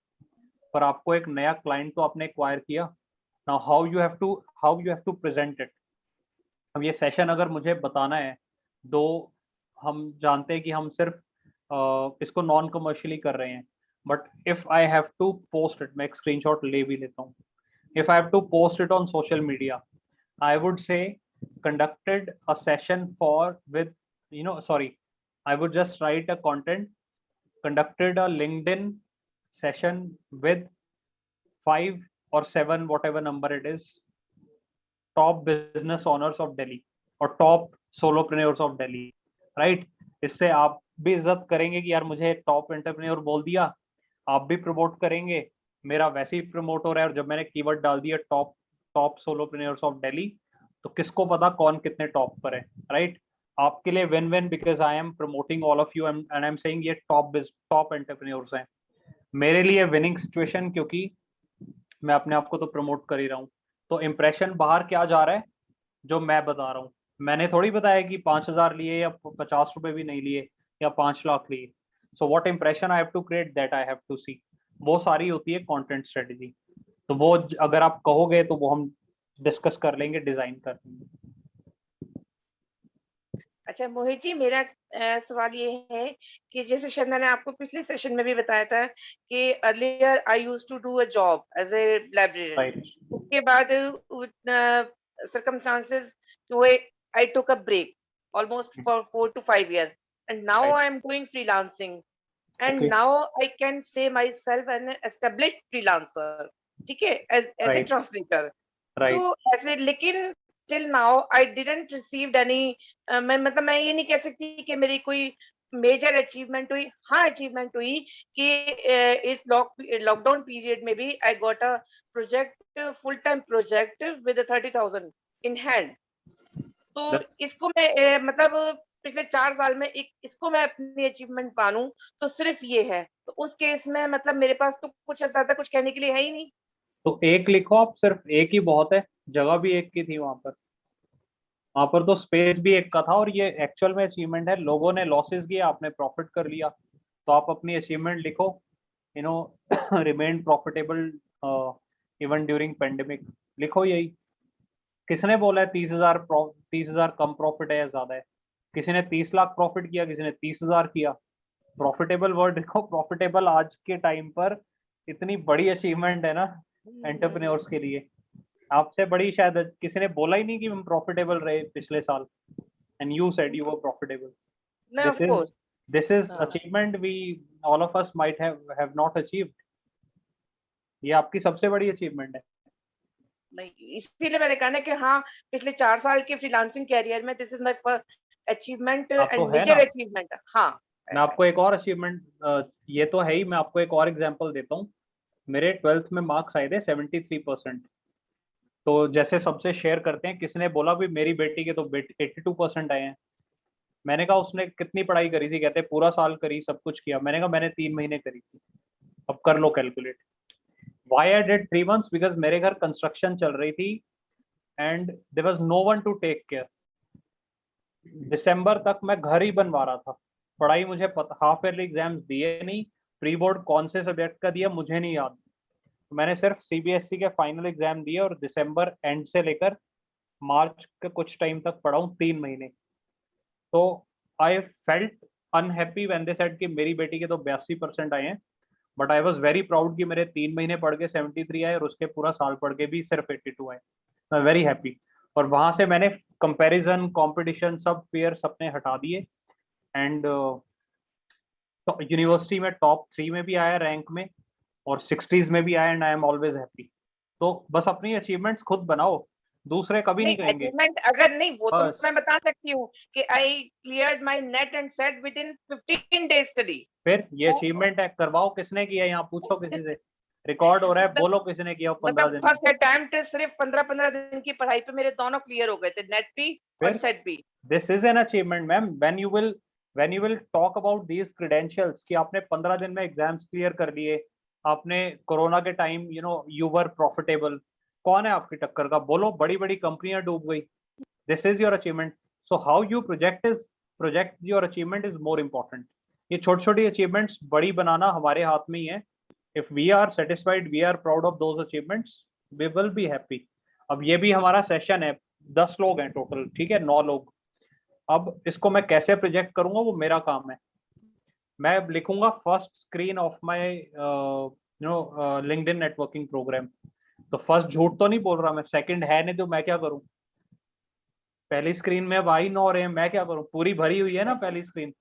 पर आपको एक नया क्लाइंट तो आपने एक्वायर किया। Now how you have to present it. अब ये सेशन अगर मुझे बताना है, दो हम जानते हैं कि हम सिर्फ इसको नॉन कमर्शियली कर रहे हैं, but if I have to post it, मैं एक स्क्रीनशॉट ले भी लेता हूँ, if I have to post it on social media, I would say conducted a session with, I would just write a content, conducted a LinkedIn session with 5 or 7, whatever number it is, top business owners of Delhi or top solopreneurs of Delhi, right? इससे आप भी इज्जत करेंगे कि यार मुझे टॉप एंटरप्रेन्योर बोल दिया, आप भी प्रमोट करेंगे, मेरा वैसे ही प्रमोट हो रहा है। और जब मैंने कीवर्ड डाल दिया टॉप सोलोप्रेन्योर्स ऑफ दिल्ली, तो किसको पता कौन कितने टॉप पर है, राइट? आपके लिए win win, because I am promoting all of you and I am saying ये टॉप एंटरप्रेन्योर्स हैं। मेरे लिए विनिंग सिचुएशन, क्योंकि मैं अपने आप को तो प्रमोट कर ही रहा हूँ। तो इम्प्रेशन बाहर क्या जा रहा है, जो मैं बता रहा हूँ। मैंने थोड़ी बताया कि 5,000 लिए या 50 रुपए भी नहीं लिए या 5 लाख लिए। So what impression I have to create, that I have to see. वो सारी होती है कंटेंट स्ट्रेटजी। तो वो अगर आप कहोगे तो वो हम डिस्कस कर लेंगे, डिजाइन कर लेंगे। अच्छा मोहित जी, मेरा सवाल ये है कि जैसे शंदा ने आपको पिछले सेशन में भी बताया था कि earlier I used to do a job as a librarian, उसके बाद circumstances हुए, I took a break almost for 4 to 5 years, and now I am doing freelancing, and now I can say myself an established freelancer, ठीक है, as a translator, तो ऐसे, लेकिन till now I didn't received any, मैं मतलब मैं ये नहीं कह सकती कि मेरी कोई मेजर अचीवमेंट हुई। हाँ, अचीवमेंट हुई कि इस लॉकडाउन पीरियड में भी I got a project, full time project with 30,000 in hand. तो इसको मैं मतलब पिछले 4 साल में इसको मैं अपनी अचीवमेंट मानूं तो सिर्फ ये है। तो उस केस में मतलब मेरे पास तो कुछ ज्यादा कुछ कहने के लिए है ही नहीं। तो एक लिखो आप, सिर्फ एक ही बहुत है, जगह भी एक की थी वहां पर तो स्पेस भी एक का था, और ये एक्चुअल में अचीवमेंट है। लोगों ने लॉसेस किए, आपने प्रॉफिट कर लिया, तो आप अपनी अचीवमेंट लिखो, remain profitable even during pandemic, लिखो यही। किसने बोला है 30,000 कम प्रॉफिट है या ज्यादा है? किसी ने 30 लाख प्रॉफिट किया, किसी ने 30,000 किया। प्रॉफिटेबल वर्ड देखो, प्रॉफिटेबल आज के टाइम पर इतनी बड़ी अचीवमेंट है ना एंटरप्रेन्योर्स के लिए। आपसे बड़ी शायद किसी ने बोला ही नहीं कि हम प्रॉफिटेबल रहे पिछले साल, and you said you were profitable. No, of course. This is हाँ. achievement we all of us might have not achieved. ये आपकी सबसे बड़ी अचीवमेंट है। नहीं, इसीलिए मैंने कहा ना कि हाँ, पिछले 4 साल के फ्रीलांसिंग कैरियर में this is my first achievement and है मेजर ना? अचीवमेंट। हाँ, मैं आपको एक और अचीवमेंट, ये तो है ही, मैं आपको एक और एग्जांपल देता हूँ। मेरे 12th में मार्क्स आए थे 73%। तो जैसे सबसे शेयर करते हैं, किसने बोला भी मेरी बेटी के तो 82% आए हैं। मैंने कहा उसने कितनी पढ़ाई करी थी? कहते पूरा साल करी, सब कुछ किया। मैंने कहा मैंने 3 महीने करी थी। अब कर लो calculate. Why I did 3 months? Because मेरे घर कंस्ट्रक्शन चल रही थी and there was no one to take care. दिसंबर तक मैं घर ही बनवा रहा था। पढ़ाई मुझे पता, हाफ ईयरली एग्जाम्स दिए नहीं, प्री बोर्ड कौन से सब्जेक्ट का दिया मुझे नहीं याद। मैंने सिर्फ सीबीएसई के फाइनल एग्जाम दिए और दिसंबर एंड से लेकर मार्च के कुछ टाइम तक पढ़ा हूँ, 3 महीने। तो I felt unhappy when they said कि मेरी बेटी के तो 82% आए हैं, but I was very proud कि मेरे 3 महीने पढ़ के 73 आए और उसके पूरा साल पढ़ के भी सिर्फ 82 आए। मैं वेरी हैप्पी। और वहां से मैंने कंपैरिजन, कंपटीशन, सब फियर्स अपने हटा दिए एंड तो यूनिवर्सिटी में टॉप 3 में भी आया रैंक में और 60s में भी आया and I am always happy. तो बस अपनी अचीवमेंट्स खुद बनाओ, दूसरे कभी नहीं कहेंगे। अचीवमेंट अगर नहीं, वो तो बस। मैं बता सकती हूँ कि आई cleared my net and set with in 15 days study. फिर ये अचीवमेंट है, करवाओ किसने किया, यहाँ पूछो किसी से, रिकॉर्ड हो रहा है, बोलो किसने किया 15 दिन। फर्स्ट अटेम्प्ट सिर्फ 15 दिन की पढ़ाई पे मेरे दोनों क्लियर हो गए थे, नेट भी और सेट भी। This is an achievement ma'am. When you will talk about these credentials कि आपने 15 दिन में एग्जाम्स क्लियर कर लिए, आपने कोरोना के टाइम यू वर प्रॉफिटेबल, कौन है आपकी टक्कर का? बोलो, बड़ी बड़ी कंपनियां डूब गई। This is your achievement. So how you project your achievement is more important. ये छोटी छोटी अचीवमेंट्स बड़ी बनाना हमारे हाथ में ही है। If we are satisfied, we are proud of those achievements, we will be happy. अब ये भी हमारा सेशन है, 10 लोग हैं टोटल, ठीक है, 9 लोग। अब इसको मैं कैसे प्रोजेक्ट करूंगा वो मेरा काम है। मैं लिखूंगा first screen of my LinkedIn networking programme. तो फर्स्ट झूठ तो नहीं बोल रहा मैं, सेकंड है नहीं तो मैं क्या करूं? पहली स्क्रीन में अब आई 9 रहे हैं, मैं क्या करूं? पूरी भरी हुई है ना पहली स्क्रीन,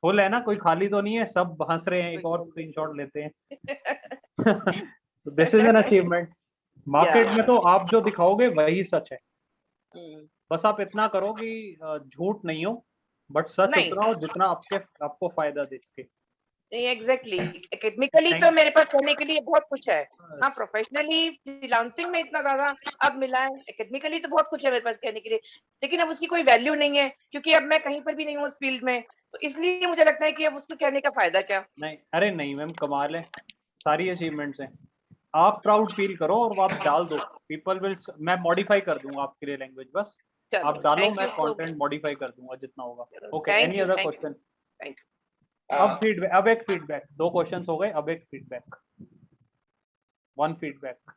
फुल है ना, कोई खाली तो नहीं है, सब हंस रहे हैं। एक और स्क्रीनशॉट लेते हैं। This is an achievement. Market में तो आप जो दिखाओगे वही सच है। बस आप इतना करो कि झूठ नहीं हो, बट सच उतना हो जितना आपको फायदा दे सके। एग्जैक्टली। एकेडमिकली तो मेरे पास करने के लिए बहुत कुछ है। हाँ, प्रोफेशनली फ्रीलांसिंग में इतना ज्यादा अब मिला है, एकेडमिकली तो बहुत कुछ है मेरे पास कहने के लिए, लेकिन अब उसकी कोई वैल्यू नहीं है क्योंकि अब मैं कहीं पर भी नहीं हूँ उस फील्ड में। तो इसलिए मुझे लगता है कि अब उसको कहने का फायदा क्या। नहीं, अरे नहीं मैम, कमाल है, सारी अचीवमेंट्स हैं। आप प्राउड फील करो और आप डाल दो, पीपल विल। मैं मॉडिफाई कर दूंगा आपके लिए लैंग्वेज, बस आप डालो, मैं कंटेंट मॉडिफाई कर दूंगा जितना होगा। Okay, any other question? Thank you. अब एक फीडबैक, 2 क्वेश्चंस हो गए, अब एक feedback, 1 feedback.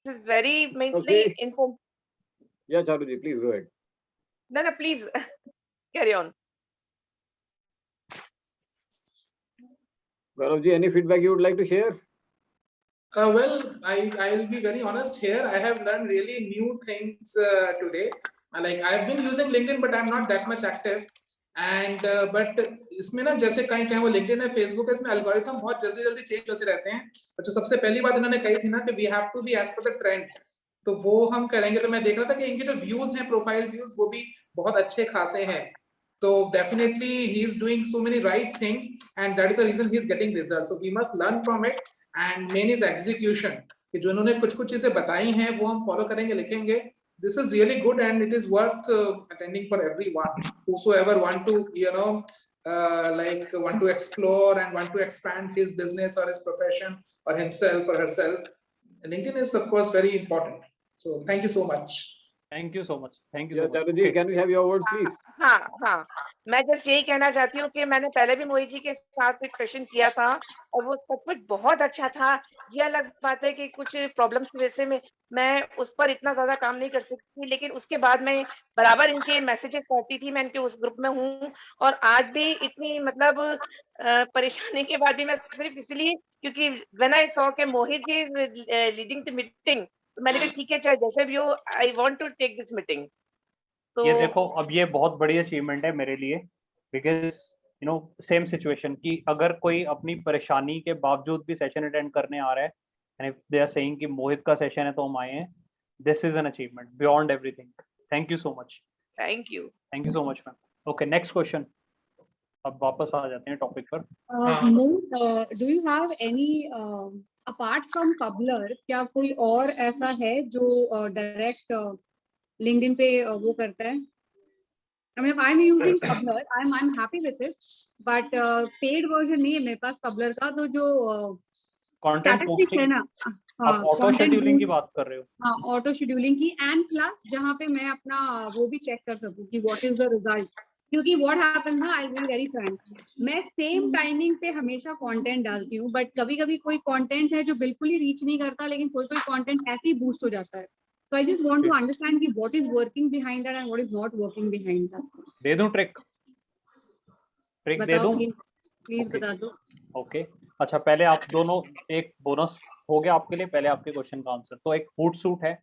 This is very mainly info. Yeah, Charuji, please go ahead. No, please carry on. Gauravji, any feedback you would like to share? Well, I'll be very honest here. I have learned really new things today. Like I've been using LinkedIn, but I'm not that much active. And but इसमें ना जैसे कहीं चाहे वो LinkedIn है, Facebook है, इसमें algorithm बहुत जल्दी चेंज होते रहते हैं। और जो सबसे पहली बात इन्होंने कही थी ना कि we have to be as per the trend, तो वो हम करेंगे। तो मैं देख रहा था कि इनके जो views हैं, प्रोफाइल views, वो भी बहुत अच्छे खासे हैं। तो definitely he is doing so many right things, and that is the reason he is getting results. So we must learn from it. And main is execution, कि जो इन्होंने कुछ चीजें बताई हैं वो हम फॉलो करेंगे, लिखेंगे। This is really good and it is worth attending for everyone whosoever want to like want to explore and want to expand his business or his profession or himself or herself. LinkedIn is of course very important. So thank you so much. Thank you so much. Thank you Yeah, so much. Charuji, can we have your words, please? हाँ हाँ, मैं जस्ट यही कहना चाहती हूँ कि मैंने पहले भी मोहित जी के साथ एक सेशन किया था और वो सब कुछ बहुत अच्छा था। ये अलग बात है कि कुछ प्रॉब्लम्स की वजह से मैं उस पर इतना ज्यादा काम नहीं कर सकती, लेकिन उसके बाद मैं बराबर इनके मैसेजेस पढ़ती थी, मैं इनके उस ग्रुप में हूँ और आज भी इतनी मतलब परेशानी के बाद भी मैं सिर्फ इसलिए क्योंकि व्हेन आई सॉ के Mohit ji is leading the meeting, तो मैंने कहा ठीक है चाहे जैसे भी हो, I want to take this meeting. ये तो देखो, अब ये बहुत बड़ी अचीवमेंट है मेरे लिए, बिकॉज सेम सिचुएशन कि अगर कोई अपनी परेशानी के बावजूद भी सेशन अटेंड करने आ रहा है and if they are saying कि मोहित का सेशन है तो हम आए हैं, this is an achievement beyond everything. Thank you so much. Thank you much ma'am. Okay, next question. अब वापस आ जाते हैं टॉपिक पर। Do you have any apart from cobbler, क्या कोई और ऐसा है जो डायरेक्ट लिंक्डइन पे वो करता है? I mean, I'm using Cobbler. I'm happy with it, but paid version नहीं है मेरे पास Cobbler का। तो जो कंटेंट statistics है पोस्टिंग, ना, आप ऑटो शेड्यूलिंग की बात कर रहे हो? हाँ, ऑटो शेड्यूलिंग की, एंड प्लस जहाँ पे मैं अपना वो भी चेक कर सकूँ कि व्हाट इज द रिजल्ट। क्योंकि व्हाट हैपेंस ना, I will be very Frank, मैं सेम टाइमिंग पे हमेशा कंटेंट डालती हूँ, बट कभी कभी कोई कंटेंट है जो बिल्कुल ही रीच नहीं करता, लेकिन कोई कोई कंटेंट ऐसे ही बूस्ट हो जाता है। So I just want to understand कि what is working behind that and what is not working behind that. दे दूं ट्रिक दे बताओ दूं? प्लीज बता दो। ओके, अच्छा पहले आप दोनों, एक बोनस हो गया आपके लिए, पहले आपके क्वेश्चन का आंसर। तो एक Hootsuite है,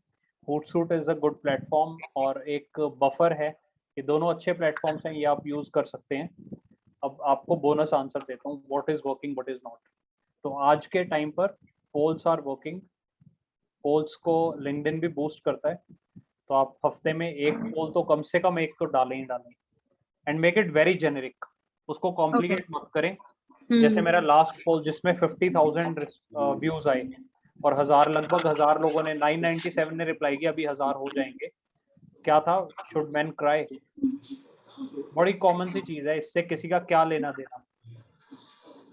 Hootsuite is a good platform, और एक बफर है, ये दोनों अच्छे प्लेटफॉर्म्स हैं, ये आप यूज कर सकते हैं। अब आपको बोनस आंसर देता हूँ, what is working what is not. तो आज के टाइम पर पोल्स आर वर्किंग, पोल्स को लिंक्डइन भी बूस्ट करता है, तो आप हफ्ते में एक पोल तो कम से कम एक तो डालें ही डालें, and make it very generic, उसको कॉम्प्लिकेट मत करें। जैसे मेरा लास्ट पोल जिसमें 50,000 व्यूज आए और लगभग 1000 लोगों ने, 997 ने रिप्लाई किया, अभी 1000 हो जाएंगे। क्या था? Should man cry? बड़ी कॉमन सी चीज है, इससे किसी का क्या लेना देना।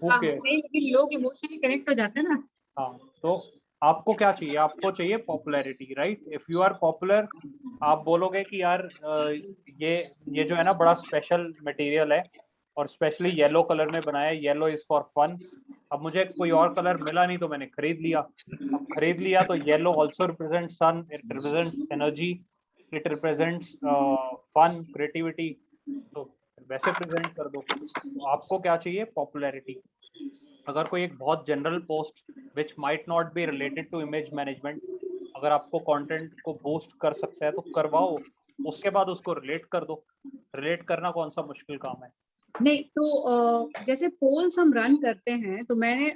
लेकिन लोग इमोशनली कनेक्ट हो जाते हैं ना। हाँ, तो आपको क्या चाहिए? आपको चाहिए popularity, right? If you are popular, आप बोलोगे कि यार ये जो है ना बड़ा स्पेशल मटेरियल है और स्पेशली येलो कलर में बनाया है, येलो इज फॉर फन। अब मुझे कोई और कलर मिला नहीं तो मैंने खरीद लिया। अब खरीद लिया तो yellow also represent sun, it represents energy, it represents fun, creativity, तो वैसे प्रेजेंट कर दो। तो आपको क्या चाहिए? पॉपुलैरिटी। अगर कोई एक बहुत general post which might not be related to image management, अगर आपको कंटेंट को बूस्ट कर सकता है तो करवाओ, उसके बाद उसको रिलेट कर दो। रिलेट करना कौन सा मुश्किल काम है? नहीं तो जैसे पोल्स हम रन करते हैं, तो मैंने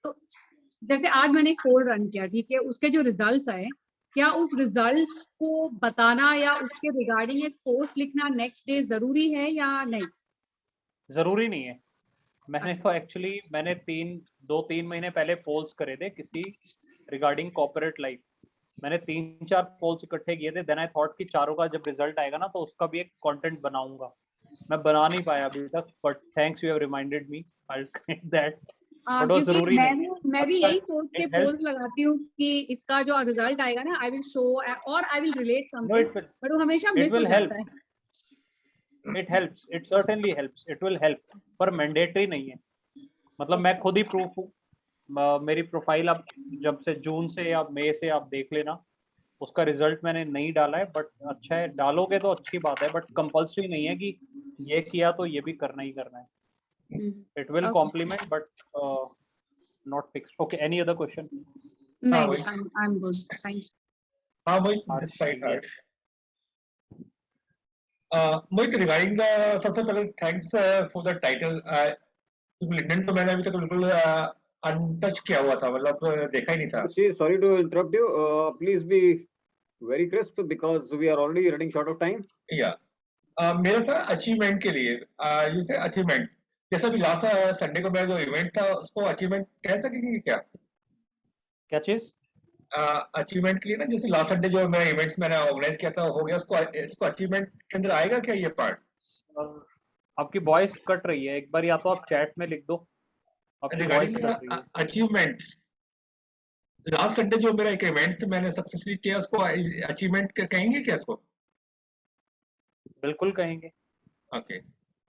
तो जैसे आज मैंने एक पोल रन किया, ठीक है, उसके जो रिजल्ट्स आए, क्या उस रिजल्ट्स को बताना या उसके रिगार्डिंग एक पोस्ट लिखना नेक्स्ट डे जरूरी है या नहीं? जरूरी नहीं है। मैंने तो एक्चुअली मैंने 2-3 महीने पहले पोल्स करे थे किसी रिगार्डिंग कॉर्पोरेट लाइफ। मैंने 3-4 पोल्स इकट्ठे किए थे, देन आई थॉट कि चारों का जब रिजल्ट आएगा ना तो उसका भी एक कंटेंट बनाऊंगा। मैं बना नहीं पाया अभी तक, but thanks you have reminded me, I will create that. But वो जरूरी नहीं है। मैं भी यही सोच के पोल्स लगाती हूँ कि इसका जो रिजल्ट आएगा ना, आई विल शो और I will relate something, but वो हमेशा मिस हो जाता है। It helps, it certainly helps, it will help, पर मैंडेटरी नहीं है। मतलब मैं खुद ही प्रूफ हूँ, मेरी प्रोफाइल आप जब से जून से या मई से आप देख लेना, उसका रिजल्ट मैंने नहीं डाला है, बट अच्छा है, डालोगे तो अच्छी बात है, बट कंपल्सरी नहीं है कि ये किया तो ये भी करना ही करना है। It will complement but not fix. Okay, any other question? नहीं, I am good, thank you. हाँ Mohit, this side Harsh. Mohit, regarding the, सबसे पहले thanks for the title. LinkedIn तो मैंने अभी तक बिल्कुल अनटच किया हुआ था, मतलब देखा ही नहीं था। Sorry to interrupt you. Please be very crisp because we are already running short of time. या मेरा था अचीवमेंट के लिए, जैसे अचीवमेंट, जैसे अभी लास्ट संडे को मेरा जो इवेंट था उसको अचीवमेंट कह सकेंगे क्या? क्या चीज? अचीवमेंट के लिए ना, जैसे लास्ट संडे जो मेरा इवेंट्स मैंने ऑर्गेनाइज किया था हो गया, इसको अचीवमेंट के अंदर आएगा क्या ये पार्ट? आपकी वॉइस कट रही है, एक बार या तो आप चैट में लिख दो। आपकी वॉइस कट रही है। अचीवमेंट्स लास्ट संडे जो मेरा एक इवेंट मैंने सक्सेसफुली किया उसको अचीवमेंट कहेंगे क्या इसको? बिल्कुल कहेंगे, ओके,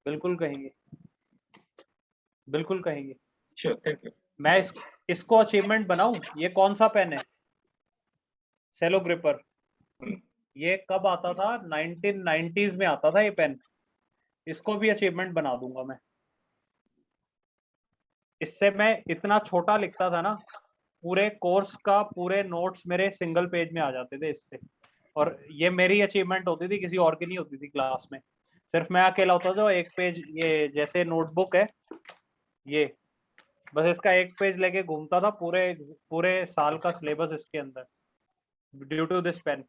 बिल्कुल कहेंगे, बिल्कुल कहेंगे। Sure, thank you. मैं इसको अचीवमेंट बनाऊं? ये कौन सा पेन है? सेलो ग्रिपर। ये कब आता था? 1990s में आता था ये पेन। इसको भी अचीवमेंट बना दूंगा मैं। इससे मैं इतना छोटा लिखता था ना, पूरे कोर्स का पूरे नोट्स मेरे सिंगल पेज में आ जाते थे इससे। और ये मेरी अचीवमेंट होती थी, किसी और की नहीं होती थी क्लास में। सिर्फ मैं अकेला होता था। एक पेज, ये जैसे नोटबुक है ये, बस इसका एक पेज लेके घूमता था पूरे पूरे साल का सिलेबस इसके अंदर, ड्यू टू दिस पेन।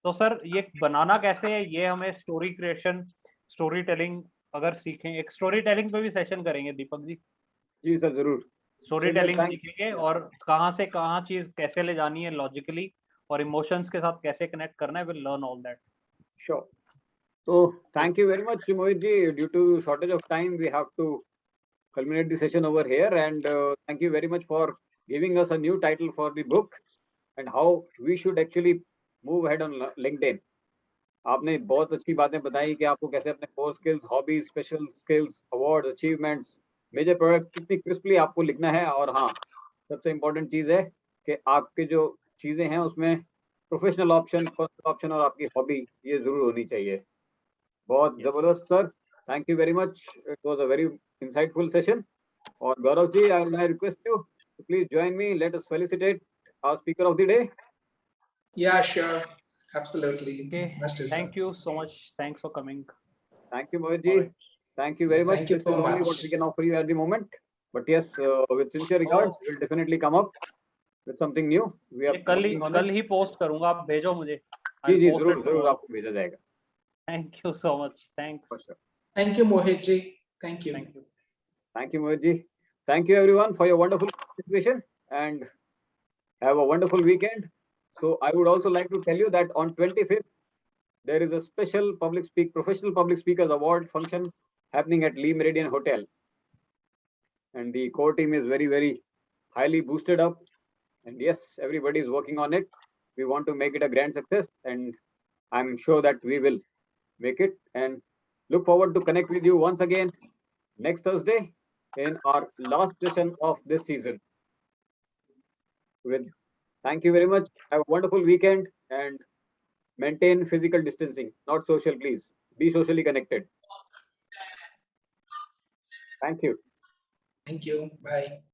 तो सर ये बनाना कैसे है, ये हमें स्टोरी क्रिएशन, स्टोरी टेलिंग अगर सीखें, एक स्टोरी टेलिंग पे भी सेशन करेंगे दीपक जी। जी सर, जरूर। स्टोरी चलिए, टेलिंग thank- सीखेंगे और कहाँ से कहाँ चीज कैसे ले जानी है लॉजिकली, और इमोशंस के साथ कैसे कनेक्ट करना है, will learn all that. Sure. So thank you very much, Mohit ji. Due to shortage of time, we have to culminate the session over here. And thank you very much for giving us a new title for the book and how we should actually move ahead on LinkedIn. आपने बहुत अच्छी बातें बताई कि आपको कैसे अपने core skills, hobbies, special skills, award, achievements, major product कितनी क्रिस्पली आपको लिखना है। और हाँ, सबसे इम्पोर्टेंट चीज है कि आपके जो चीजें हैं उसमें प्रोफेशनल ऑप्शन, पर्सनल ऑप्शन और आपकी हॉबी ये जरूर होनी चाहिए। बहुत जबरदस्त sir, thank you very much, it was a very insightful session. और Gaurav ji, I request you to please join me, let us felicitate our speaker of the day. Yeah, sure. Absolutely. Okay, Must is, thank you so much, thanks for coming. Thank you, Mohit ji. Alright. Thank you very much. Thank you This so is only much. what we can offer you at the moment. But yes, with sincere regards, Oh. we'll definitely come up with something new. We are ये कल working on it. He post करूंगा, आप भेजो मुझे। जी जी, जरूर जरूर आपको भेजा जाएगा। Thank you so much, thanks. Thank you, Mohit ji. Thank you. Thank you. Thank you, Mohit ji. Thank you everyone for your wonderful participation and have a wonderful weekend. So I would also like to tell you that on 25th, there is a special professional public speakers award function happening at Lee Meridian Hotel. And the core team is very, very highly boosted up. And yes, everybody is working on it. We want to make it a grand success, and I'm sure that we will make it. And look forward to connect with you once again next Thursday in our last session of this season. Thank you very much. Have a wonderful weekend and maintain physical distancing, not social, please. Be socially connected. Thank you. Thank you. Bye.